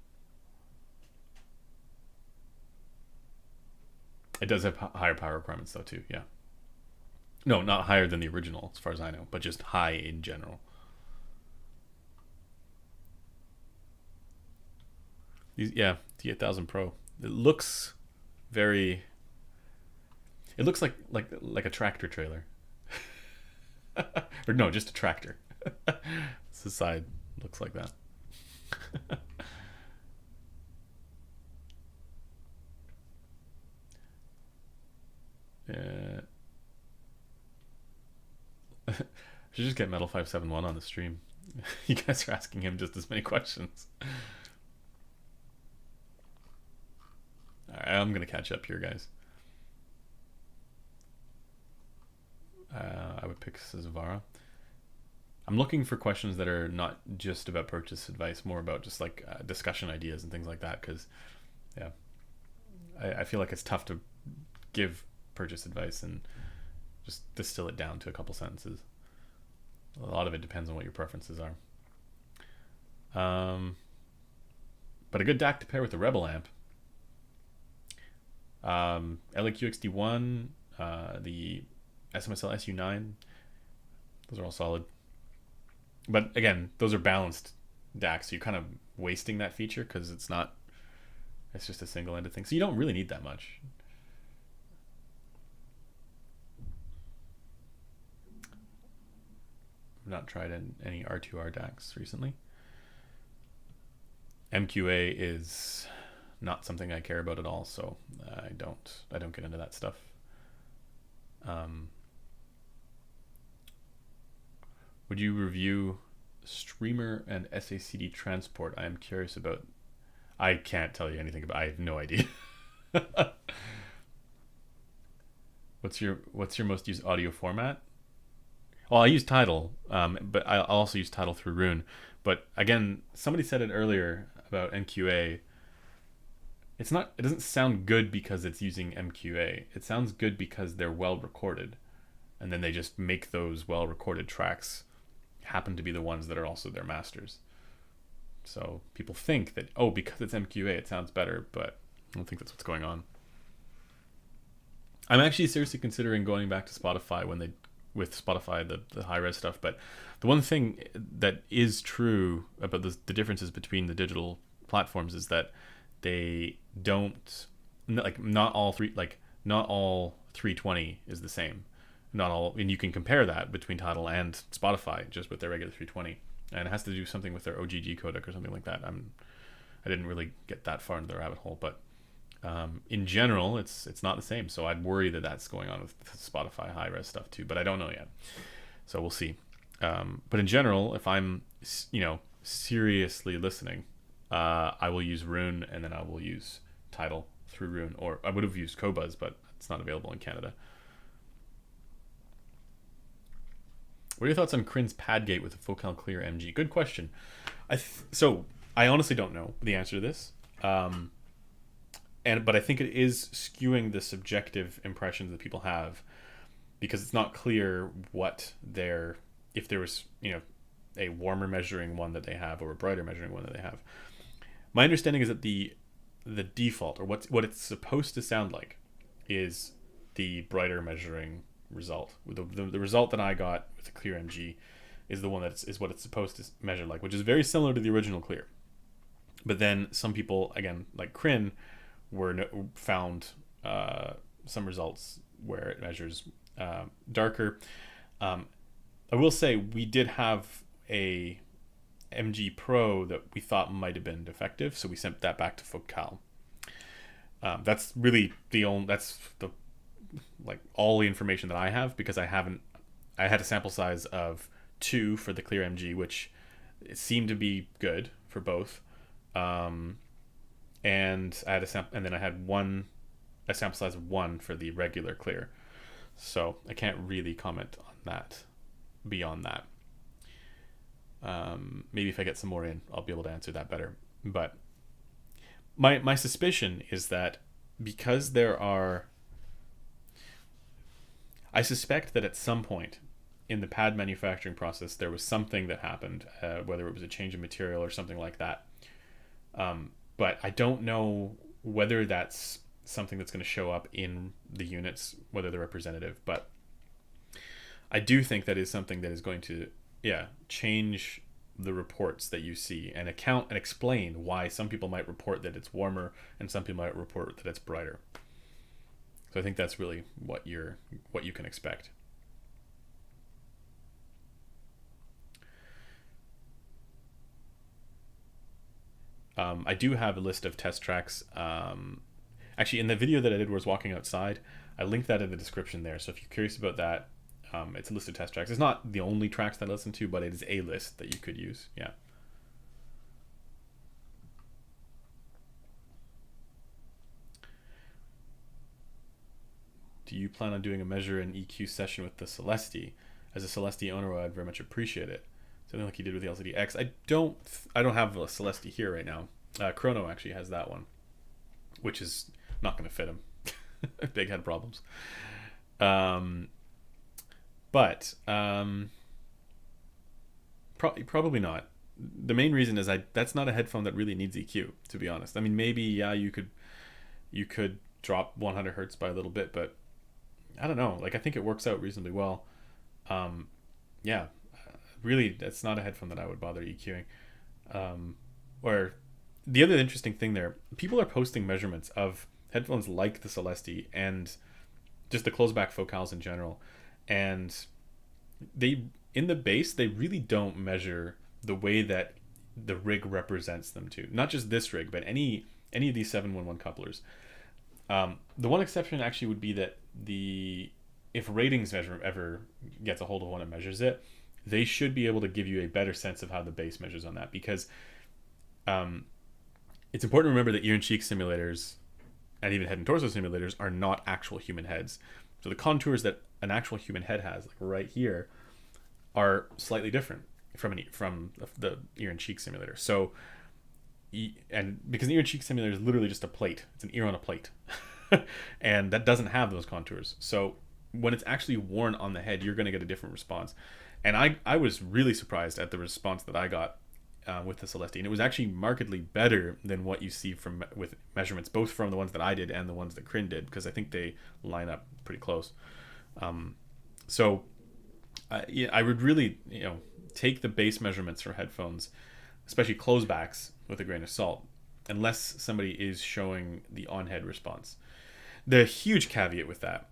It does have higher power requirements though too. Yeah. No, not higher than the original, as far as I know, but just high in general. Yeah, T8000 Pro. It looks very. It looks like a tractor trailer, or no, just a tractor. It's the side looks like that. Yeah. Should just get Metal 571 on the stream. You guys are asking him just as many questions. Alright, I'm gonna catch up here, guys. I would pick Cesvara. I'm looking for questions that are not just about purchase advice, more about just like discussion ideas and things like that. Because, yeah, I feel like it's tough to give purchase advice and just distill it down to a couple sentences. A lot of it depends on what your preferences are. But a good DAC to pair with the Rebel amp. LAQXD1, the SMSL SU9, those are all solid. But again, those are balanced DACs, so you're kind of wasting that feature because it's just a single-ended thing. So you don't really need that much. I've not tried any R2R DACs recently. MQA is not something I care about at all, so I don't get into that stuff. Would you review Streamer and SACD transport? I am curious about. I can't tell you anything about. I have no idea. What's your most used audio format? Well, I use Tidal, but I also use Tidal through Roon. But again, somebody said it earlier about MQA. It doesn't sound good because it's using MQA. It sounds good because they're well recorded, and then they just make those well recorded tracks happen to be the ones that are also their masters. So people think that, because it's MQA it sounds better, but I don't think that's what's going on. I'm actually seriously considering going back to Spotify with Spotify, the high-res stuff. But the one thing that is true about the differences between the digital platforms is that they don't, not all 320 is the same. Not all, and you can compare that between Tidal and Spotify just with their regular 320, and it has to do something with their OGG codec or something like that. I didn't really get that far into the rabbit hole, but in general, it's not the same. So I'd worry that that's going on with Spotify high-res stuff too, but I don't know yet. So we'll see. But in general, if I'm seriously listening, I will use Roon, and then I will use Tidal through Roon, or I would have used Qobuz, but it's not available in Canada. What are your thoughts on Crin's Padgate with a Focal Clear MG? Good question. So I honestly don't know the answer to this, but I think it is skewing the subjective impressions that people have, because it's not clear if there was a warmer measuring one that they have or a brighter measuring one that they have. My understanding is that the default, or what it's supposed to sound like, is the brighter measuring result. The result that I got with the Clear MG is the one is what it's supposed to measure like, which is very similar to the original Clear. But then some people, again, like Crin, found some results where it measures darker. I will say we did have a MG Pro that we thought might have been defective, so we sent that back to Focal. That's really all the information that I have, because I had a sample size of 2 for the Clear MG, which it seemed to be good for both. And I had and then I had a sample size of 1 for the regular Clear. So I can't really comment on that beyond that. Maybe if I get some more in, I'll be able to answer that better. But my suspicion is that because there are I suspect that at some point in the pad manufacturing process, there was something that happened, whether it was a change in material or something like that. But I don't know whether that's something that's going to show up in the units, whether they're representative. But I do think that is something that is going to, change the reports that you see and account and explain why some people might report that it's warmer and some people might report that it's brighter. So I think that's really what you can expect. I do have a list of test tracks. Actually, in the video that I did where I was walking outside, I linked that in the description there. So if you're curious about that, it's a list of test tracks. It's not the only tracks that I listen to, but it is a list that you could use. Yeah. Do you plan on doing a measure and EQ session with the Celestia? As a Celestia owner, I'd very much appreciate it. Something like you did with the LCD X. I don't have a Celestia here right now. Chrono actually has that one, which is not going to fit him. Big head problems. But probably not. The main reason is that's not a headphone that really needs EQ, to be honest. I mean, maybe you could drop 100 hertz by a little bit, but I don't know. Like, I think it works out reasonably well. Really, that's not a headphone that I would bother EQing. Or the other interesting thing there, people are posting measurements of headphones like the Celestia and just the closed back focals in general, and they, in the bass, they really don't measure the way that the rig represents them to. Not just this rig, but any of these 711 couplers. The one exception actually would be that if Ratings Measure ever gets a hold of one and measures it, they should be able to give you a better sense of how the bass measures on that, because it's important to remember that ear and cheek simulators and even head and torso simulators are not actual human heads. So the contours that an actual human head has, like right here, are slightly different from the ear and cheek simulator. So, and because the ear and cheek simulator is literally just a plate, it's an ear on a plate, and that doesn't have those contours. So when it's actually worn on the head, you're going to get a different response. And I was really surprised at the response that I got with the Celestia, and it was actually markedly better than what you see with measurements, both from the ones that I did and the ones that Kryn did, because I think they line up pretty close. So I would really take the bass measurements for headphones, especially closebacks, with a grain of salt, unless somebody is showing the on-head response. The huge caveat with that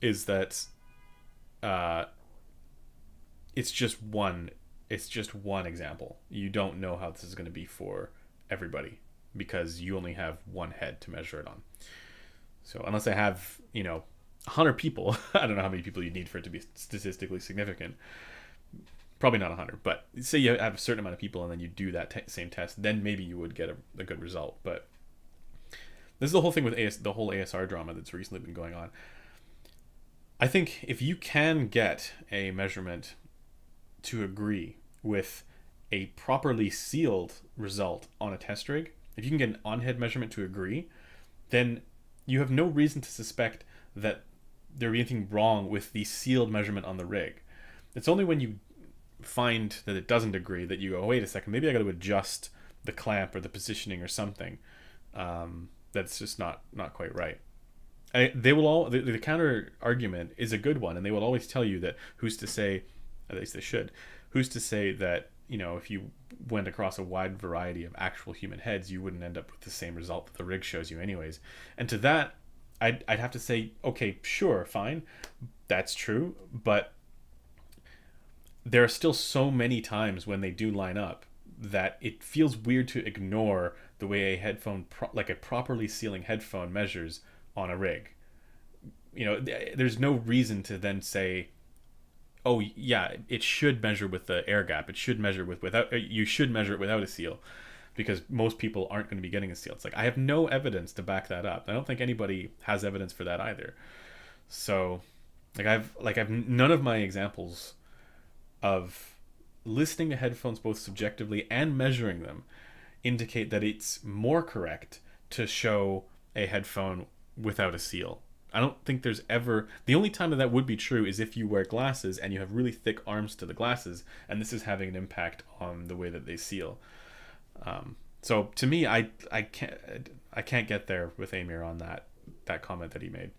is that it's just one example. You don't know how this is going to be for everybody, because you only have one head to measure it on. So unless I have 100 people, I don't know how many people you need for it to be statistically significant. Probably not 100, but say you have a certain amount of people and then you do that same test, then maybe you would get a good result. But this is the whole thing with the whole ASR drama that's recently been going on. I think if you can get a measurement to agree with a properly sealed result on a test rig, if you can get an on-head measurement to agree, then you have no reason to suspect that there be anything wrong with the sealed measurement on the rig. It's only when you find that it doesn't agree that you go, wait a second, maybe I got to adjust the clamp or the positioning or something. That's just not quite right. The counter argument is a good one, and they will always tell you that who's to say, at least they should, who's to say that if you went across a wide variety of actual human heads, you wouldn't end up with the same result that the rig shows you anyways. And to that, I'd have to say, okay, sure, fine, that's true, but there are still so many times when they do line up that it feels weird to ignore the way a headphone, like a properly sealing headphone, measures on a rig. There's no reason to then say, oh yeah, it should measure with the air gap. It should measure you should measure it without a seal, because most people aren't going to be getting a seal. It's like, I have no evidence to back that up. I don't think anybody has evidence for that either. So, I've none of my examples of listening to headphones both subjectively and measuring them indicate that it's more correct to show a headphone without a seal I don't think there's ever, the only time that that would be true is if you wear glasses and you have really thick arms to the glasses, and this is having an impact on the way that they seal. So to me, I can't get there with Amir on that comment that he made.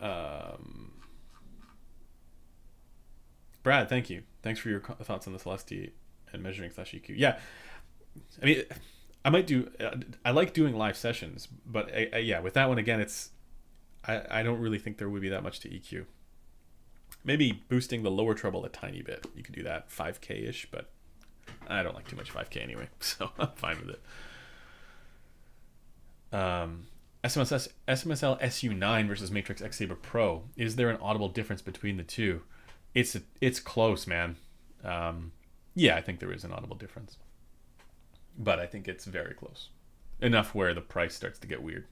Um, Brad, thank you. Thanks for your thoughts on the Celestia and measuring/EQ. Yeah, I mean, I might do. I like doing live sessions, but yeah, with that one again, I don't really think there would be that much to EQ. Maybe boosting the lower treble a tiny bit. You could do that 5K ish, but I don't like too much 5K anyway, so I'm fine with it. SMSL SU9 versus Matrix X Saber Pro. Is there an audible difference between the two? It's close, man. Yeah, I think there is an audible difference, but I think it's very close. Enough where the price starts to get weird.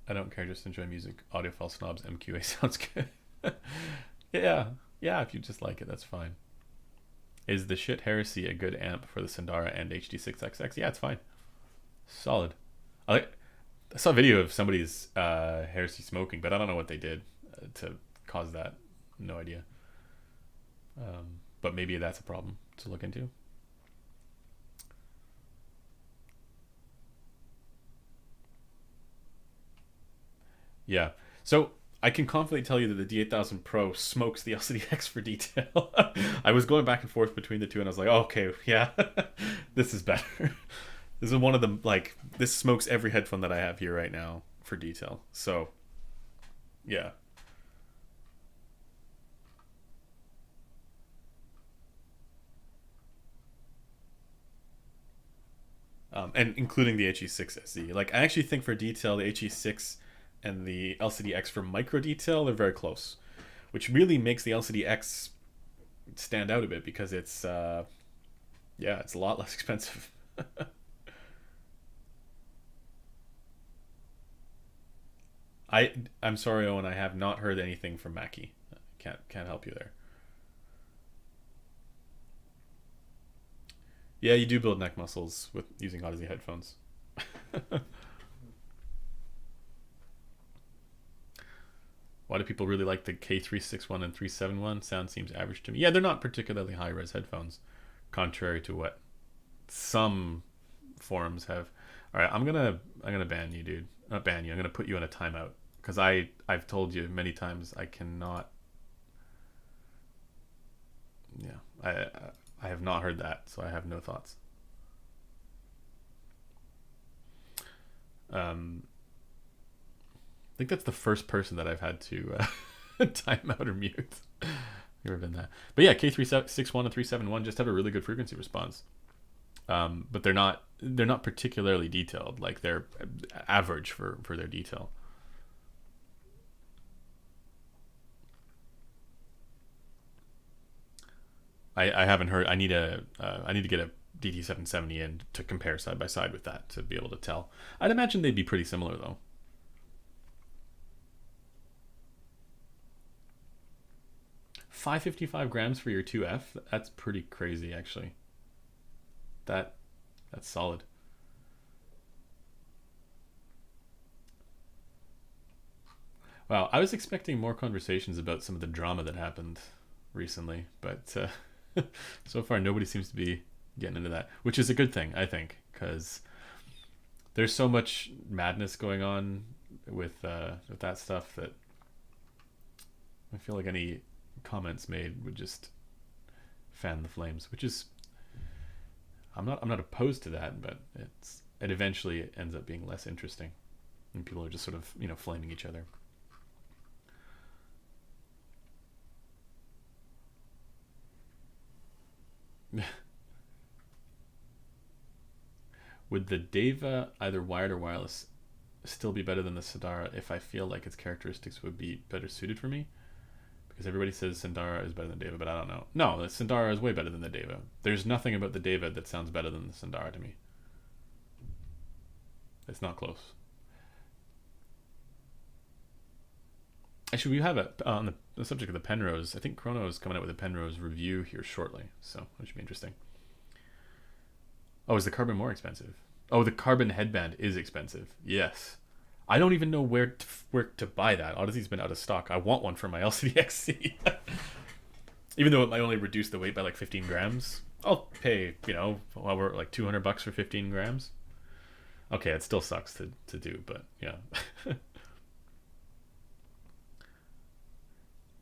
I don't care, just enjoy music. Audiophile snobs, MQA sounds good. Yeah, yeah, if you just like it, that's fine. Is the shit heresy a good amp for the Sandara and HD6XX? Yeah, it's fine. Solid. I saw a video of somebody's heresy smoking, but I don't know what they did to cause that. No idea. But maybe that's a problem to look into. Yeah. So I can confidently tell you that the D8000 Pro smokes the LCD-X for detail. I was going back and forth between the two, and I was like, oh, okay, yeah, this is better. This is one of them. Like, this smokes every headphone that I have here right now for detail. So, yeah. And including the HE6 SE. Like, I actually think for detail, the HE6 and the LCD-X for micro detail, they're very close, which really makes the LCD-X stand out a bit because it's, yeah, it's a lot less expensive. I'm sorry, Owen. I have not heard anything from Mackie. Can't help you there. Yeah, you do build neck muscles with using Odyssey headphones. Why do people really like the K361 and 371? Sound seems average to me. Yeah, they're not particularly high res headphones, contrary to what some forums have. All right, I'm gonna ban you, dude. Not ban you. I'm gonna put you in a timeout because I've told you many times I cannot. Yeah, I have not heard that, so I have no thoughts. I think that's the first person that I've had to time out or mute. Never been that. But yeah, K361 and 371 just have a really good frequency response. But they're not particularly detailed. Like they're average for their detail. I haven't heard. I need to get a DT770 in to compare side by side with that to be able to tell. I'd imagine they'd be pretty similar though. 555 grams for your 2F. That's pretty crazy, actually. That that's solid. Wow, I was expecting more conversations about some of the drama that happened recently, but so far nobody seems to be getting into that, which is a good thing, I think, because there's so much madness going on with that stuff that I feel like any comments made would just fan the flames, which is I'm not opposed to that, but it eventually ends up being less interesting, and people are just sort of flaming each other. Would the Deva, either wired or wireless, still be better than the Sadara if I feel like its characteristics would be better suited for me? Because everybody says Sandara is better than Deva, but I don't know. No, the Sandara is way better than the Deva. There's nothing about the Deva that sounds better than the Sandara to me. It's not close. Actually, we have a on the subject of the Penrose. I think Chrono is coming out with a Penrose review here shortly, so that should be interesting. Oh, is the Carbon more expensive? Oh, the Carbon headband is expensive. Yes. I don't even know where to buy that. Odyssey's been out of stock. I want one for my LCD XC. Even though it might only reduce the weight by like 15 grams, I'll pay, while we're like $200 for 15 grams. Okay, it still sucks to do, but yeah.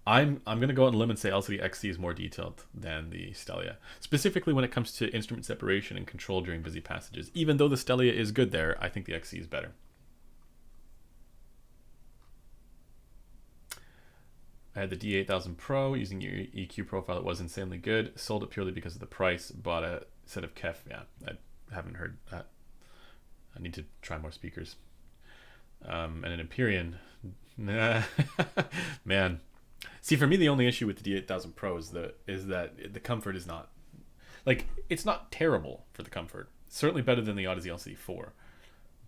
I'm gonna go out on a limb and say LCD XC is more detailed than the Stellia, specifically when it comes to instrument separation and control during busy passages. Even though the Stellia is good there, I think the XC is better. I had the D8000 Pro using your EQ profile. It was insanely good. Sold it purely because of the price. Bought a set of Kef. Yeah, I haven't heard that. I need to try more speakers. And an Empyrean. Nah. Man. See, for me, the only issue with the D8000 Pro is that the comfort is not... Like, it's not terrible for the comfort. It's certainly better than the Odyssey LCD4.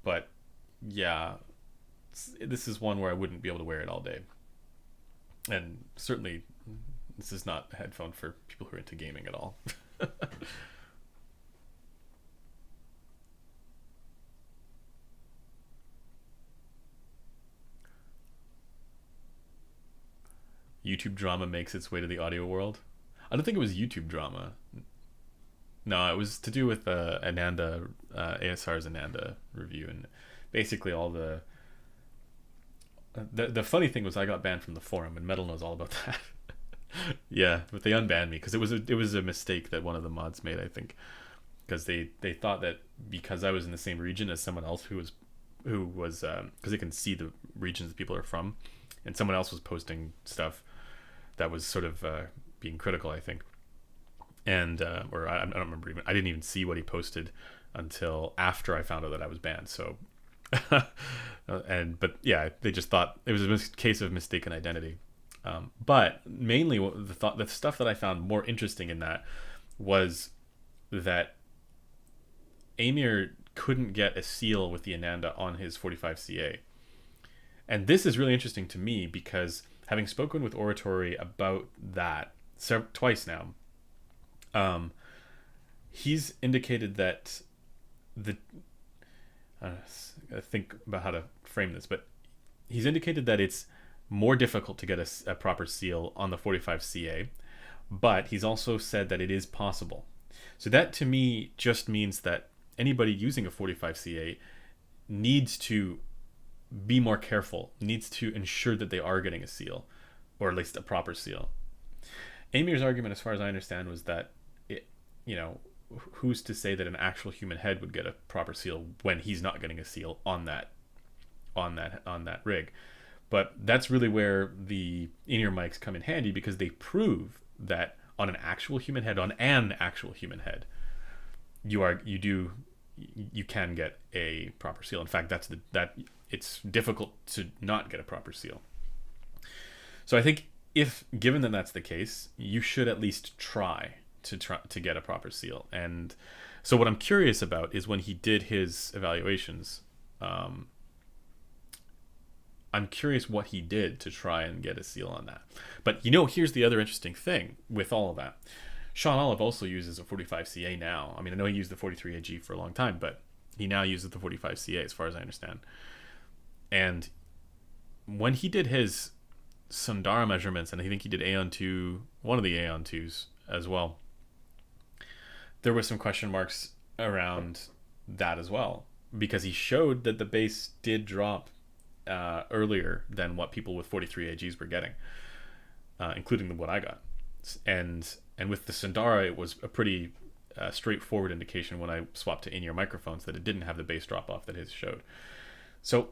But, yeah, this is one where I wouldn't be able to wear it all day. And certainly, this is not a headphone for people who are into gaming at all. YouTube drama makes its way to the audio world. I don't think it was YouTube drama. No, it was to do with Ananda, ASR's Ananda review, and basically all the funny thing was I got banned from the forum, and Metal knows all about that. Yeah, but they unbanned me because it was a mistake that one of the mods made, I think, because they thought that because I was in the same region as someone else who was because they can see the regions that people are from, and someone else was posting stuff that was sort of being critical, I think, and or I don't remember, I didn't even see what he posted until after I found out that I was banned. So. But yeah, they just thought it was a case of mistaken identity. But mainly the stuff that I found more interesting in that was that Amir couldn't get a seal with the Ananda on his 45CA. And this is really interesting to me because having spoken with Oratory about that twice now, he's indicated that I think about how to frame this, but he's indicated that it's more difficult to get a proper seal on the 45CA, but he's also said that it is possible. So that to me just means that anybody using a 45CA needs to be more careful, needs to ensure that they are getting a seal, or at least a proper seal. Amir's argument, as far as I understand, was that who's to say that an actual human head would get a proper seal when he's not getting a seal on that rig. But that's really where the in-ear mics come in handy, because they prove that on an actual human head, you can get a proper seal. In fact, that it's difficult to not get a proper seal. So I think given that that's the case, you should at least try to get a proper seal. And so what I'm curious about is when he did his evaluations, I'm curious what he did to try and get a seal on that. But here's the other interesting thing with all of that. Sean Olive also uses a 45CA now. I mean, I know he used the 43AG for a long time, but he now uses the 45CA as far as I understand. And when he did his Sundara measurements, and I think he did one of the Aeon 2s as well, there were some question marks around that as well, because he showed that the bass did drop earlier than what people with 43AGs were getting, including what I got. And with the Sundara, it was a pretty straightforward indication when I swapped to in-ear microphones that it didn't have the bass drop off that his showed. So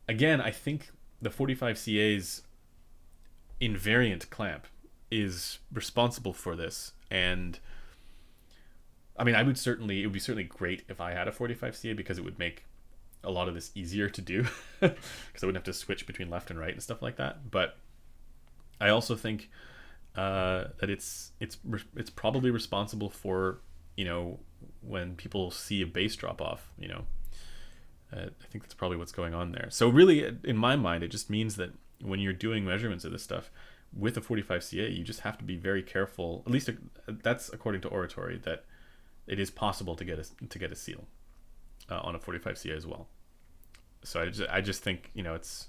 again, I think the 45CA's invariant clamp is responsible for this. And I mean, it would be certainly great if I had a 45CA, because it would make a lot of this easier to do, because I wouldn't have to switch between left and right and stuff like that. But I also think that it's probably responsible for, when people see a bass drop off, I think that's probably what's going on there. So really, in my mind, it just means that when you're doing measurements of this stuff with a 45 CA, you just have to be very careful. At least that's according to Oratory, that it is possible to get a seal on a 45 CA as well. So I just think, it's,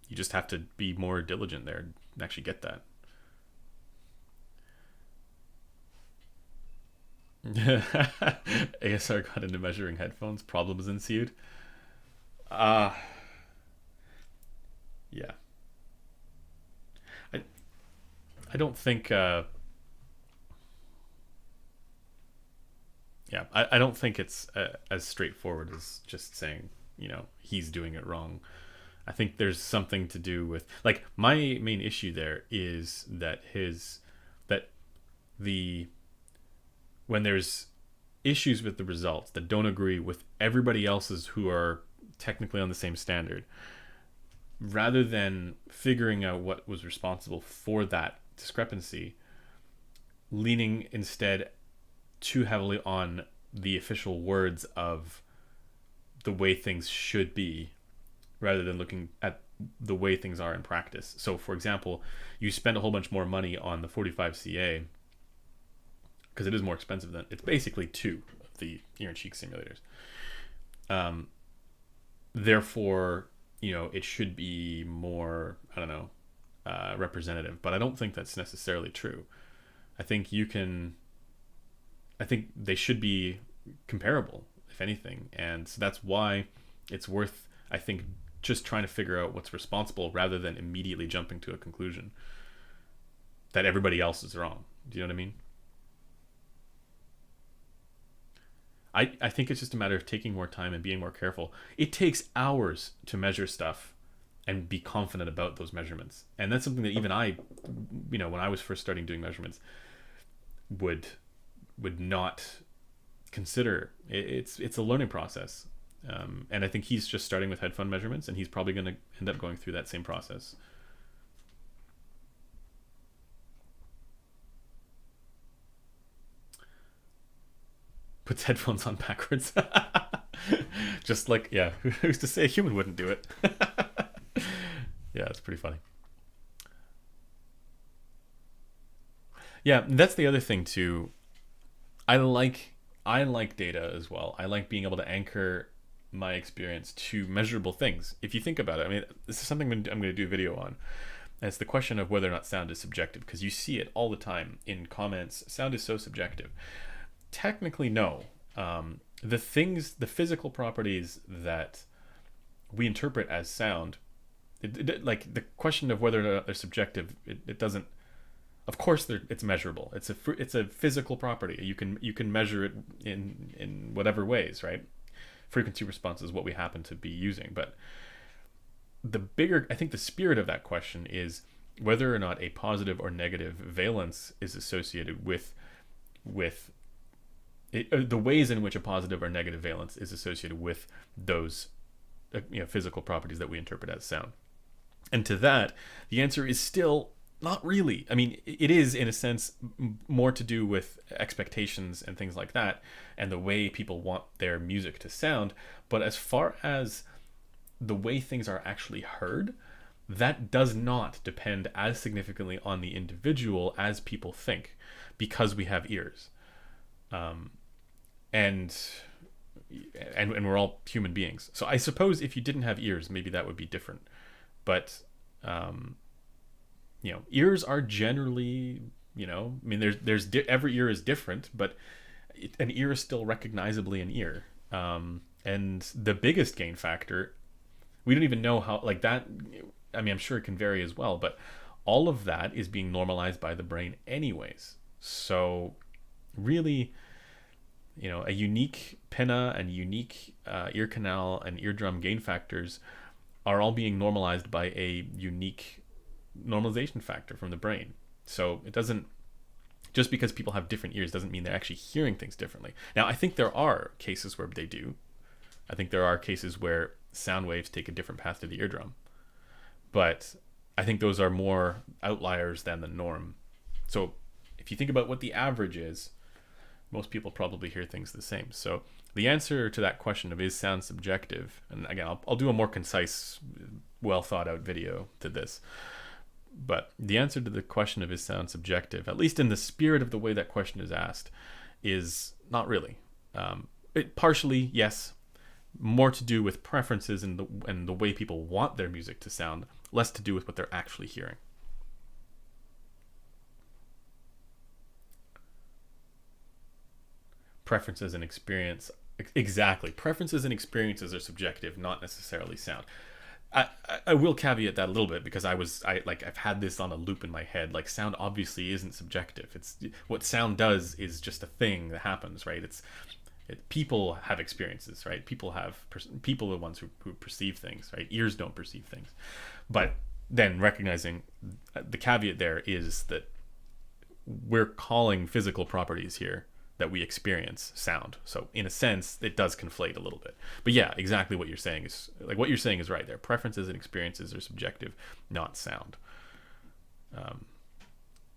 you just have to be more diligent there and actually get that. ASR got into measuring headphones. Problems ensued. Uh yeah. I I don't think. I don't think it's as straightforward as just saying he's doing it wrong. I think there's something to do with, like, my main issue there is that that the when there's issues with the results that don't agree with everybody else's who are technically on the same standard, rather than figuring out what was responsible for that discrepancy, leaning instead too heavily on the official words of the way things should be, rather than looking at the way things are in practice. So, for example, you spend a whole bunch more money on the 45 CA because it is more expensive than, it's basically two of the ear and cheek simulators. Therefore, it should be more, I don't know, representative. But I don't think that's necessarily true. I think they should be comparable, if anything. And so that's why it's worth, I think, just trying to figure out what's responsible rather than immediately jumping to a conclusion that everybody else is wrong. Do you know what I mean? I think it's just a matter of taking more time and being more careful. It takes hours to measure stuff and be confident about those measurements. And that's something that even I, when I was first starting doing measurements, would not consider. It's a learning process. And I think he's just starting with headphone measurements, and he's probably going to end up going through that same process. Puts headphones on backwards. Just like, yeah, who's to say a human wouldn't do it? Yeah, it's pretty funny. Yeah, that's the other thing too. I like data as well. I like being able to anchor my experience to measurable things. If you think about it, I mean, this is something I'm going to do a video on. And it's the question of whether or not sound is subjective, because you see it all the time in comments. Sound is so subjective. Technically, no. The physical properties that we interpret as sound, like the question of whether or not they're subjective, it doesn't. Of course, it's measurable. It's a physical property. You can measure it in whatever ways, right? Frequency response is what we happen to be using, but I think the spirit of that question is whether or not a positive or negative valence is associated with the ways in which a positive or negative valence is associated with those physical properties that we interpret as sound. And to that, the answer is still not really. I mean, it is, in a sense, more to do with expectations and things like that, and the way people want their music to sound. But as far as the way things are actually heard, that does not depend as significantly on the individual as people think, because we have ears. And we're all human beings. So I suppose if you didn't have ears, maybe that would be different. But ears are generally, I mean, every ear is different, but an ear is still recognizably an ear. And the biggest gain factor, we don't even know how, like that. I mean, I'm sure it can vary as well, but all of that is being normalized by the brain anyways. So really, a unique pinna and unique ear canal and eardrum gain factors are all being normalized by a unique normalization factor from the brain. So it doesn't, just because people have different ears doesn't mean they're actually hearing things differently. Now, I think there are cases where they do. I think there are cases where sound waves take a different path to the eardrum. But I think those are more outliers than the norm. So if you think about what the average is, most people probably hear things the same. So the answer to that question of is sound subjective, and again, I'll do a more concise well thought out video to this. But the answer to the question of is sound subjective, at least in the spirit of the way that question is asked, is not really. It partially, yes, more to do with preferences and the way people want their music to sound, less to do with what they're actually hearing. Preferences and experience, exactly. Preferences and experiences are subjective, not necessarily sound. I will caveat that a little bit because I've had this on a loop in my head. Like, sound obviously isn't subjective. It's what sound does is just a thing that happens, right? People have experiences, right? People are the ones who perceive things, right? Ears don't perceive things. But then recognizing the caveat there is that we're calling physical properties here that we experience sound. So in a sense, it does conflate a little bit. But yeah, exactly what you're saying is right there. Preferences and experiences are subjective, not sound.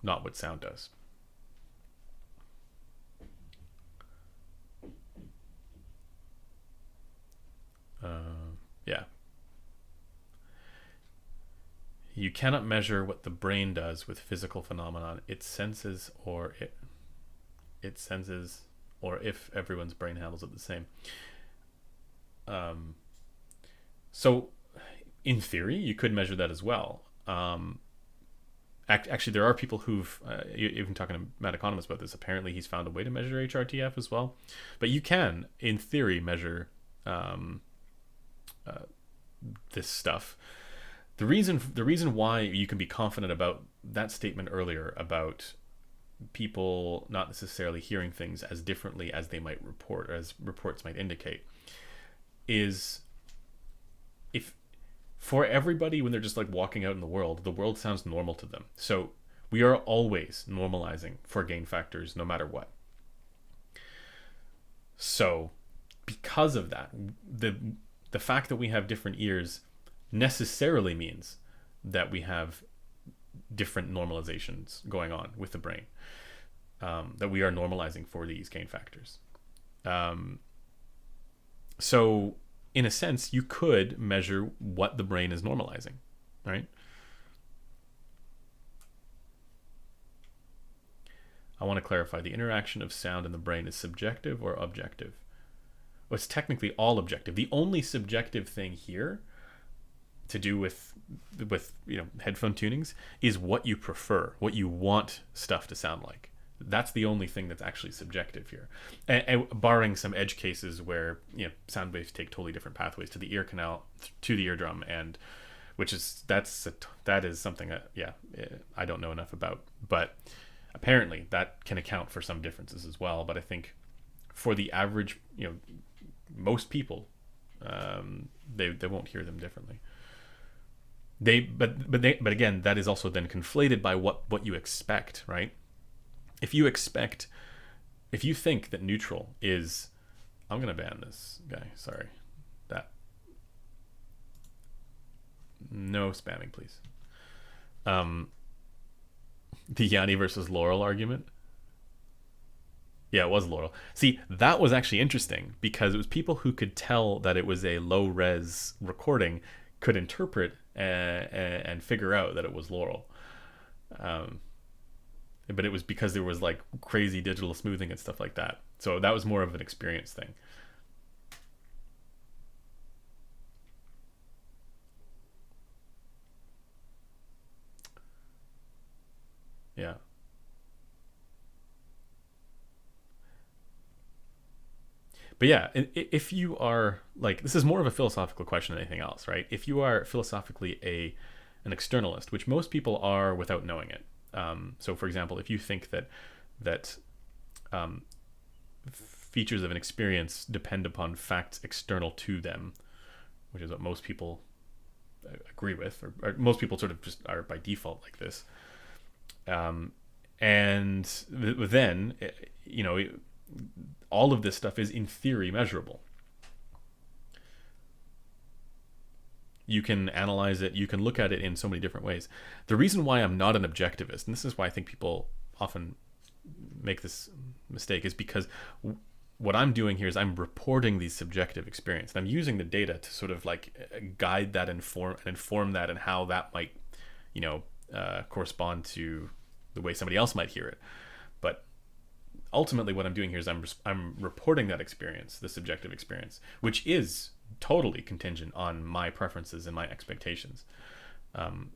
Not what sound does. Yeah. You cannot measure what the brain does with physical phenomenon. It senses or if everyone's brain handles it the same. So in theory, you could measure that as well. Actually, there are people who've even talking to Matt Economist about this. Apparently, he's found a way to measure HRTF as well. But you can, in theory, measure this stuff. The reason why you can be confident about that statement earlier about people not necessarily hearing things as differently as they might report, or as reports might indicate, is if for everybody, when they're just like walking out in the world sounds normal to them. So we are always normalizing for gain factors no matter what. So because of that, the fact that we have different ears necessarily means that we have different normalizations going on with the brain, that we are normalizing for these gain factors. So in a sense, you could measure what the brain is normalizing, right? I want to clarify, the interaction of sound in the brain is subjective or objective? Well, it's technically all objective. The only subjective thing here to do with headphone tunings is what you prefer, what you want stuff to sound like. That's the only thing that's actually subjective here, and barring some edge cases where sound waves take totally different pathways to the ear canal, to the eardrum, and that is something that I don't know enough about, but apparently that can account for some differences as well. But I think for the average, most people, they won't hear them differently. But again, that is also then conflated by what you expect, right? If you think that neutral is, I'm gonna ban this guy. Sorry, no spamming, please. The Yanni versus Laurel argument. Yeah, it was Laurel. See, that was actually interesting because it was people who could tell that it was a low res recording could interpret and figure out that it was Laurel. But it was because there was like crazy digital smoothing and stuff like that. So that was more of an experience thing. Yeah. But yeah, if you are like, this is more of a philosophical question than anything else, right? If you are philosophically an externalist, which most people are without knowing it. So for example, if you think that features of an experience depend upon facts external to them, which is what most people agree with, or most people sort of just are by default like this. And then, all of this stuff is in theory measurable. You can analyze it, you can look at it in so many different ways. The reason why I'm not an objectivist, and this is why I think people often make this mistake, is because what I'm doing here is I'm reporting the subjective experience. And I'm using the data to sort of like guide that, inform that, and how that might, you know, correspond to the way somebody else might hear it. But ultimately, what I'm doing here is I'm reporting that experience, the subjective experience, which is totally contingent on my preferences and my expectations. And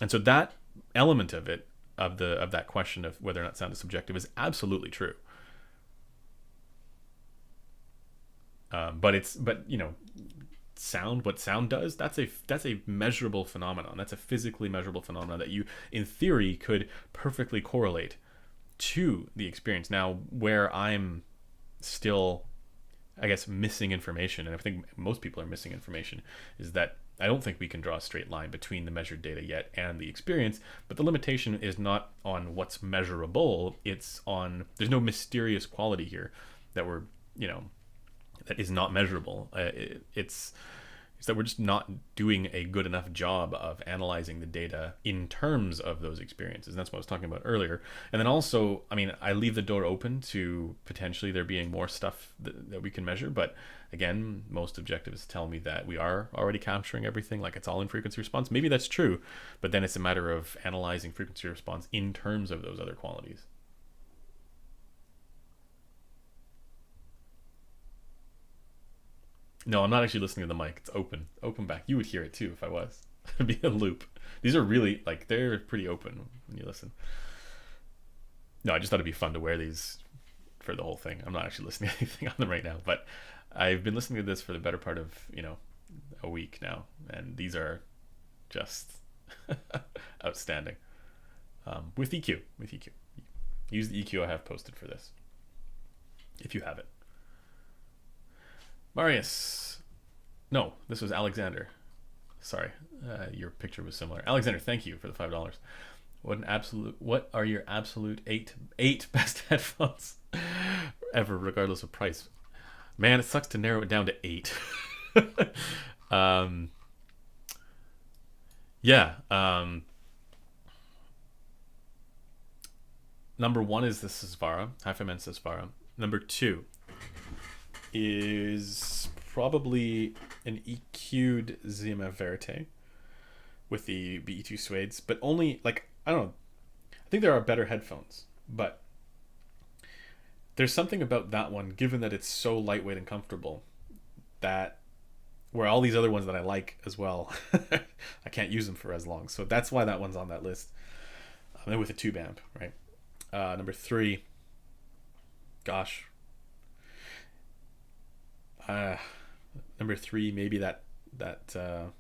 so that element of it, of that question of whether or not sound is subjective, is absolutely true. But you know, what sound does, that's a measurable phenomenon. That's a physically measurable phenomenon that you, in theory, could perfectly correlate to the experience. Now, where I'm still, I guess, missing information, and I think most people are missing information, is that I don't think we can draw a straight line between the measured data yet and the experience. But the limitation is not on what's measurable, it's on, there's no mysterious quality here that we're, you know, that is not measurable. It's that we're just not doing a good enough job of analyzing the data in terms of those experiences. And that's what I was talking about earlier. And then also, I mean, I leave the door open to potentially there being more stuff that we can measure. But again, most objectivists tell me that we are already capturing everything, like it's all in frequency response. Maybe that's true, but then it's a matter of analyzing frequency response in terms of those other qualities. No, I'm not actually listening to the mic. It's open back. You would hear it too if I was. It'd be a loop. These are really, like, they're pretty open when you listen. No, I just thought it'd be fun to wear these for the whole thing. I'm not actually listening to anything on them right now, but I've been listening to this for the better part of, you know, a week now, and these are just outstanding. With EQ. Use the EQ I have posted for this, if you have it. Marius. No, this was Alexander. Sorry, your picture was similar. Alexander, thank you for the $5. What are your absolute eight best headphones ever, regardless of price? Man, it sucks to narrow it down to 8. Yeah. Number 1 is the Sesvara, Headphone Sesvara. Number 2 is probably an EQ'd ZMF Verite with the BE2 suedes, but only, like, I don't know, I think there are better headphones, but there's something about that one, given that it's so lightweight and comfortable, that where all these other ones that I like as well, I can't use them for as long. So that's why that one's on that list. And with a tube amp, right? Number 3, gosh, number 3, maybe that number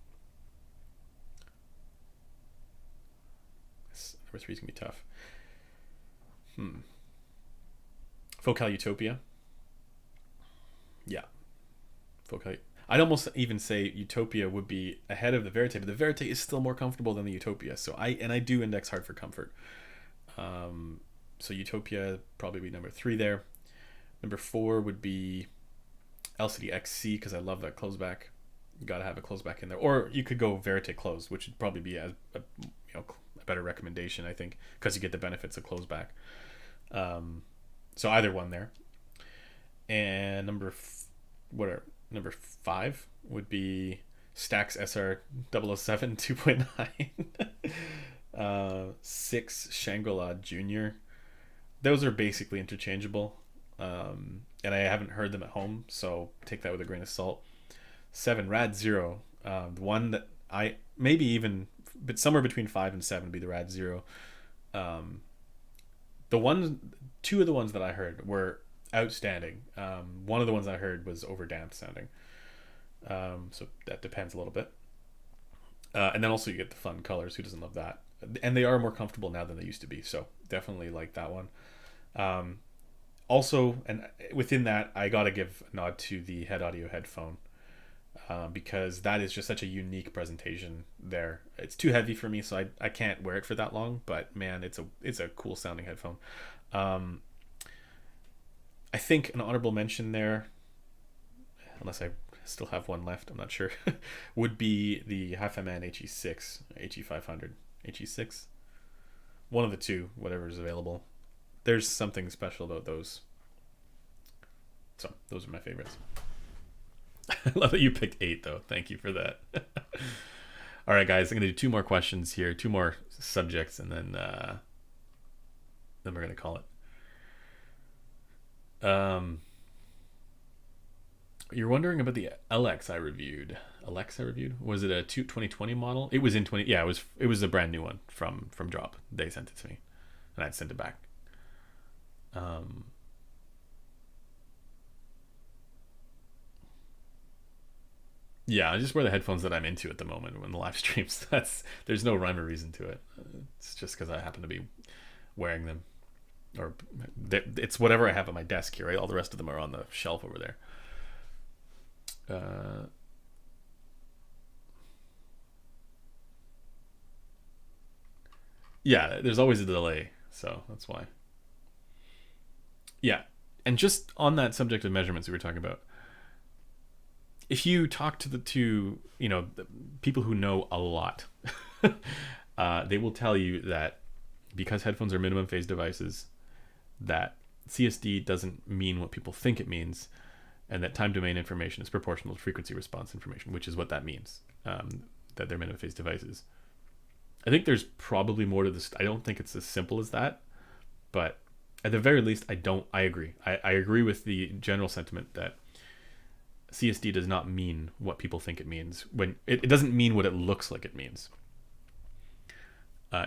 3 is gonna be tough. Focal Utopia. Yeah, Focal. I'd almost even say Utopia would be ahead of the Verite, but the Verite is still more comfortable than the Utopia. So I do index hard for comfort. So Utopia probably be number 3 there. Number 4 would be LCD XC, because I love that closeback. You got to have a closeback in there, or you could go Verite closed, which would probably be a better recommendation, I think, because you get the benefits of closeback. So either one there. And number 5 would be Stax SR 007 2.9. 6 Shangri-La Junior. Those are basically interchangeable. And I haven't heard them at home, so take that with a grain of salt. 7 Rad Zero, the one that I maybe even, but somewhere between 5 and 7 would be the Rad Zero. Two of the ones that I heard were outstanding. One of the ones I heard was overdamped sounding, so that depends a little bit. And then also you get the fun colors. Who doesn't love that? And they are more comfortable now than they used to be, so definitely like that one. Also, and within that, I gotta give a nod to the Head Audio headphone, because that is just such a unique presentation there. It's too heavy for me, so I can't wear it for that long, but man, it's a cool sounding headphone. I think an honorable mention there, unless I still have one left, I'm not sure, would be the Headphone HE6, HE500, HE6. One of the two, whatever is available. There's something special about those. So those are my favorites. I love that you picked 8 though. Thank you for that. All right, guys, I'm gonna do 2 more questions here, 2 more subjects, and then we're gonna call it. You're wondering about the LX I reviewed. Was it a 2020 model? It was in 20. Yeah, it was a brand new one from Drop. They sent it to me, and I'd sent it back. Yeah, I just wear the headphones that I'm into at the moment when the live streams. There's no rhyme or reason to it. It's just because I happen to be wearing them, or it's whatever I have at my desk here. Right? All the rest of them are on the shelf over there. Yeah, there's always a delay, so that's why. Yeah, and just on that subject of measurements we were talking about, if you talk to the people who know a lot, they will tell you that because headphones are minimum phase devices, that CSD doesn't mean what people think it means, and that time domain information is proportional to frequency response information, which is what that means, that they're minimum phase devices. I think there's probably more to this. I don't think it's as simple as that, but at the very least, I agree. I agree with the general sentiment that CSD does not mean what people think it means. When it doesn't mean what it looks like it means.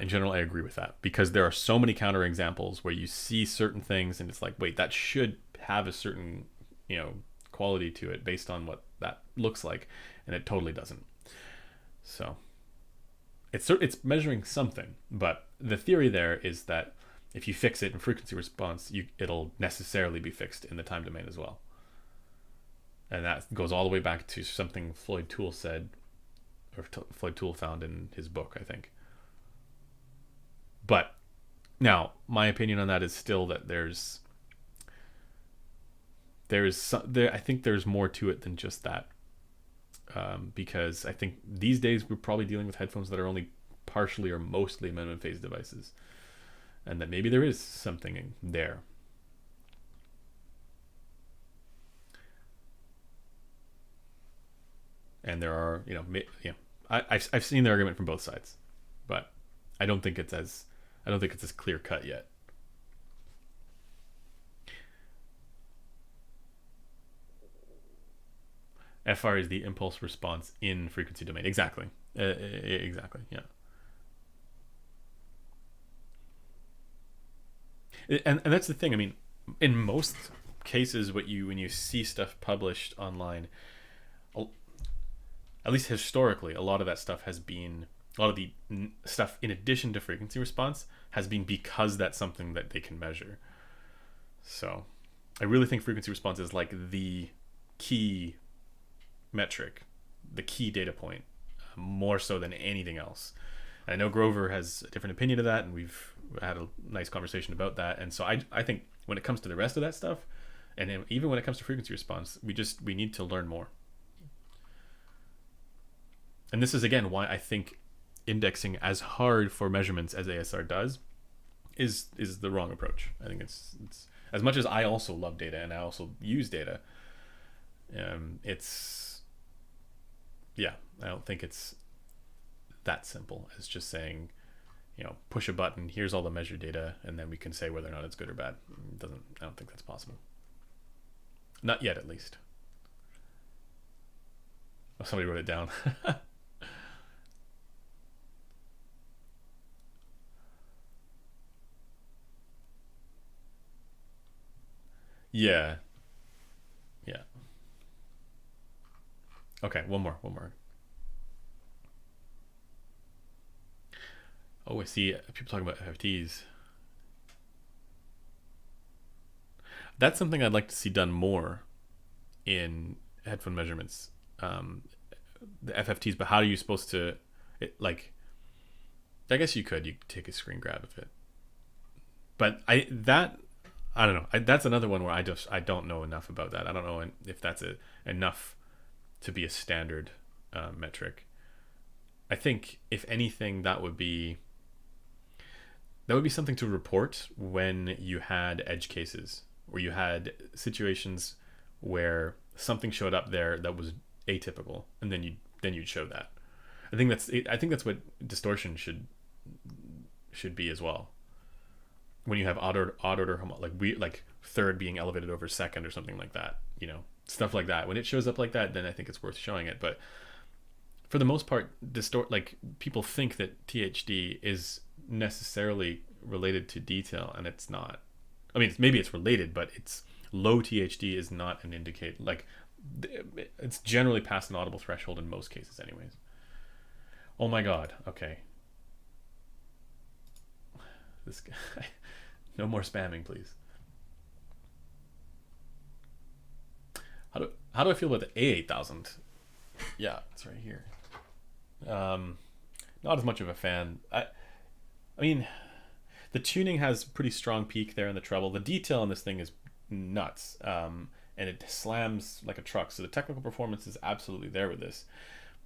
In general, I agree with that, because there are so many counterexamples where you see certain things and it's like, wait, that should have a certain, quality to it based on what that looks like, and it totally doesn't. So it's measuring something, but the theory there is that if you fix it in frequency response, it'll necessarily be fixed in the time domain as well. And that goes all the way back to something Floyd Toole said, or Floyd Toole found in his book, I think. But now, my opinion on that is still that I think there's more to it than just that. Because I think these days we're probably dealing with headphones that are only partially or mostly minimum phase devices, and that maybe there is something there. And there are, I've seen the argument from both sides, but I don't think it's as clear cut yet. FR is the impulse response in frequency domain. Exactly. Exactly. Yeah. And that's the thing. I mean, in most cases, when you see stuff published online, at least historically, a lot of that stuff has been, a lot of the stuff in addition to frequency response has been because that's something that they can measure. So I really think frequency response is like the key metric, the key data point, more so than anything else. And I know Grover has a different opinion of that, and we've had a nice conversation about that. And so I think when it comes to the rest of that stuff, and even when it comes to frequency response, we need to learn more. And this is again why I think indexing as hard for measurements as ASR does is the wrong approach. I think it's as much as I also love data and I also use data, I don't think it's that simple as just saying, push a button, here's all the measured data, and then we can say whether or not it's good or bad. I don't think that's possible. Not yet, at least. Oh, somebody wrote it down. Yeah. Yeah. Okay, one more. Oh, I see people talking about FFTs. That's something I'd like to see done more in headphone measurements. The FFTs, but how are you supposed to, I guess you could take a screen grab of it. But I don't know. That's another one where I don't know enough about that. I don't know if that's enough to be a standard metric. I think if anything, that would be something to report when you had edge cases, where you had situations where something showed up there that was atypical, and then you'd show that. I think that's what distortion should be as well. When you have odd order like third being elevated over second or something like that, stuff like that. When it shows up like that, then I think it's worth showing it. But for the most part, people think that THD is necessarily related to detail, and it's not. I mean, maybe it's related, but it's low THD is not an indicator. Like, it's generally past an audible threshold in most cases, anyways. Oh my God. Okay. This guy. No more spamming, please. How do I feel about the A8000? Yeah, it's right here. Not as much of a fan. I mean, the tuning has pretty strong peak there in the treble. The detail on this thing is nuts, and it slams like a truck. So the technical performance is absolutely there with this,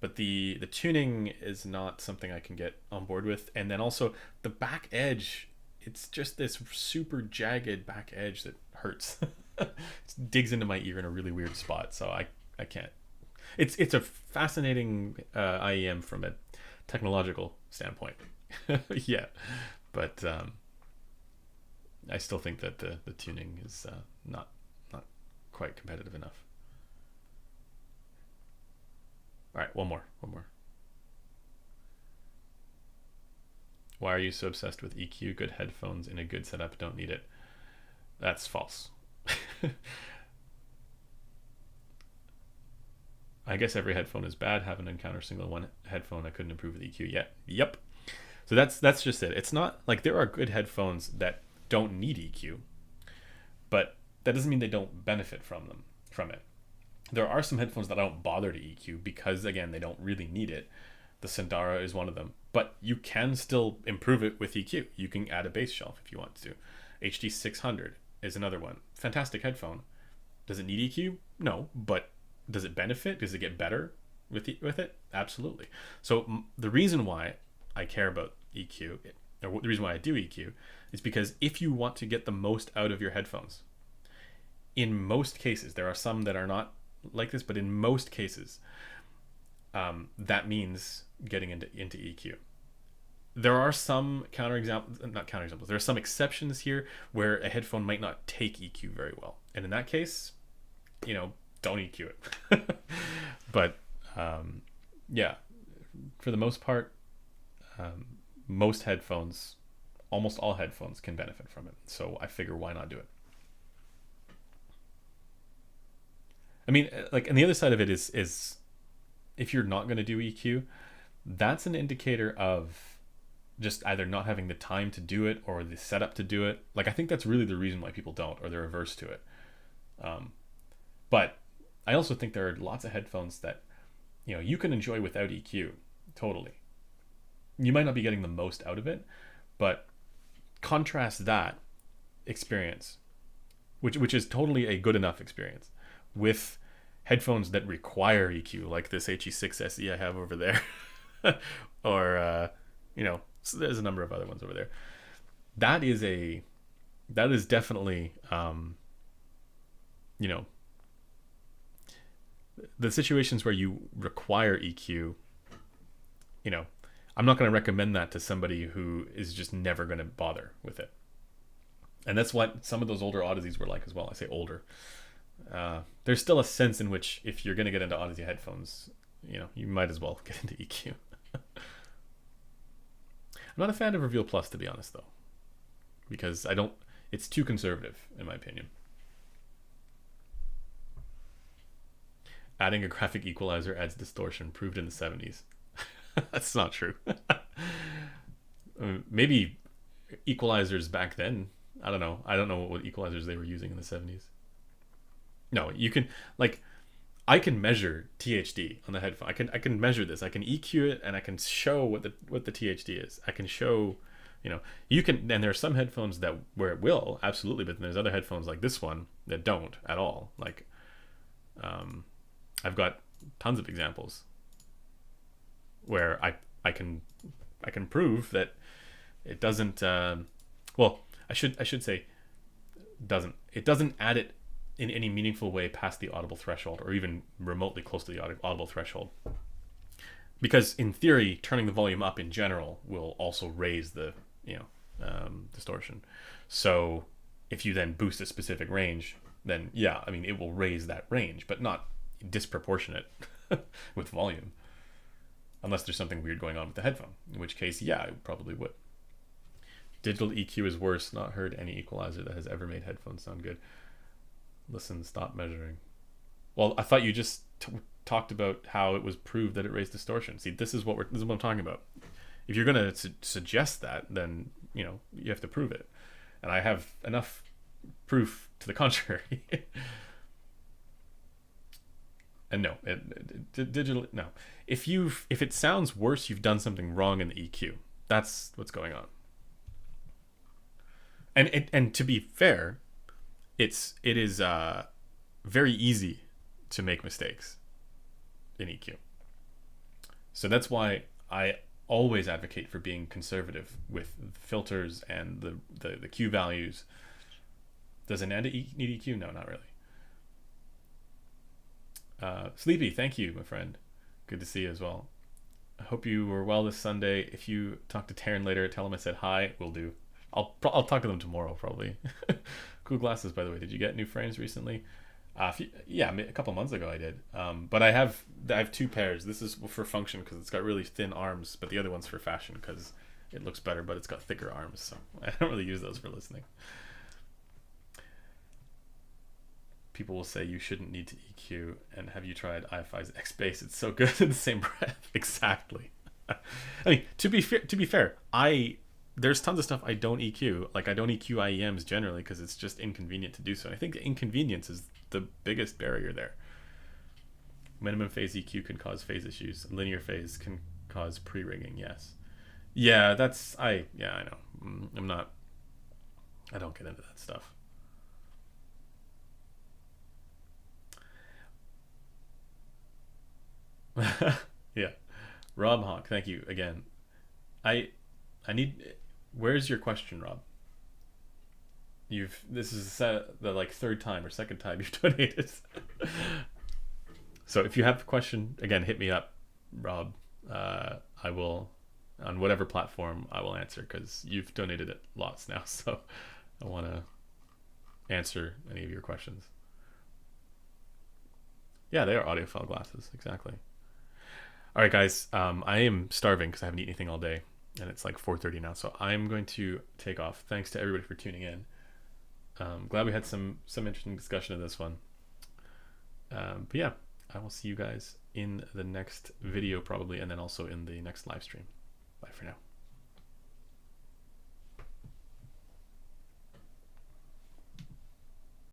but the tuning is not something I can get on board with. And then also the back edge, it's just this super jagged back edge that hurts. It digs into my ear in a really weird spot. So I can't. It's a fascinating IEM from a technological standpoint. Yeah, but I still think that the tuning is not quite competitive enough. All right, one more. Why are you so obsessed with EQ? Good headphones in a good setup don't need it. That's false. I guess every headphone is bad. Haven't encountered a single one headphone I couldn't improve with EQ yet. Yep. So that's just it. It's not like there are good headphones that don't need EQ, but that doesn't mean they don't benefit from it. There are some headphones that I don't bother to EQ because, again, they don't really need it. The Sandara is one of them, but you can still improve it with EQ. You can add a bass shelf if you want to. HD 600 is another one. Fantastic headphone. Does it need EQ? No, but does it benefit? Does it get better with it? Absolutely. So the reason why I care about EQ, or the reason why I do EQ, is because if you want to get the most out of your headphones, in most cases, there are some that are not like this, but in most cases, that means getting into EQ. There are some there are some exceptions here where a headphone might not take EQ very well, and in that case, don't EQ it. But yeah, for the most part, most headphones, almost all headphones, can benefit from it. So I figure, why not do it? I mean, like, and the other side of it is if you're not going to do EQ, that's an indicator of just either not having the time to do it or the setup to do it. Like, I think that's really the reason why people don't, or they're averse to it. But I also think there are lots of headphones that, you can enjoy without EQ. Totally. You might not be getting the most out of it, but contrast that experience, which is totally a good enough experience, with headphones that require EQ, like this HE6 SE I have over there, or so there's a number of other ones over there. That is definitely the situations where you require EQ. I'm not going to recommend that to somebody who is just never going to bother with it. And that's what some of those older Odysseys were like as well. I say older. There's still a sense in which if you're going to get into Odyssey headphones, you might as well get into EQ. I'm not a fan of Reveal Plus, to be honest, though, because it's too conservative, in my opinion. Adding a graphic equalizer adds distortion, proved in the 70s. That's not true. Maybe equalizers back then. I don't know. I don't know what equalizers they were using in the 70s. No, you can, I can measure THD on the headphone. I can measure this. I can EQ it, and I can show what the THD is. I can show, you can. And there are some headphones where it will, absolutely, but then there's other headphones like this one that don't at all. Like, I've got tons of examples where I can prove that it doesn't. Well, I should say doesn't. It doesn't add it in any meaningful way past the audible threshold, or even remotely close to the audible threshold. Because in theory, turning the volume up in general will also raise the distortion. So if you then boost a specific range, then yeah, I mean, it will raise that range, but not disproportionate with volume, unless there's something weird going on with the headphone, in which case, yeah, it probably would. Digital EQ is worse. Not heard any equalizer that has ever made headphones sound good. Listen, stop measuring. Well, I thought you just talked about how it was proved that it raised distortion. See, this is what I'm talking about. If you're going to suggest that, then you have to prove it, and I have enough proof to the contrary. And no, digital no. If it sounds worse, you've done something wrong in the EQ. That's what's going on. And to be fair, it is very easy to make mistakes in EQ. So that's why I always advocate for being conservative with filters and the Q values. Does an ANDA need EQ? No, not really. Sleepy, thank you, my friend. Good to see you as well. I hope you were well this Sunday. If you talk to Taryn later, tell him I said hi. Will do. I'll talk to them tomorrow probably. Cool glasses, by the way. Did you get new frames recently? A couple months ago I did. But I have 2 pairs. This is for function because it's got really thin arms, but the other one's for fashion because it looks better, but it's got thicker arms. So I don't really use those for listening. People will say you shouldn't need to EQ, and have you tried iFi's X-Bass? It's so good in the same breath. Exactly. I mean, to be fair, there's tons of stuff I don't EQ. Like I don't EQ IEMs generally because it's just inconvenient to do so. I think the inconvenience is the biggest barrier there. Minimum phase EQ can cause phase issues. Linear phase can cause pre-rigging. Yes. Yeah, I know. I don't get into that stuff. Yeah. Rob Hawk, thank you again. I need. Where's your question, Rob? This is the like 3rd time or 2nd time you've donated. So if you have a question, again, hit me up, Rob. I will, on whatever platform, I will answer because you've donated it lots now. So I want to answer any of your questions. Yeah, they are audiophile glasses, exactly. All right, guys. I am starving because I haven't eaten anything all day, and it's like 4:30 now. So I'm going to take off. Thanks to everybody for tuning in. Glad we had some interesting discussion of this one. But yeah, I will see you guys in the next video probably, and then also in the next live stream. Bye for now.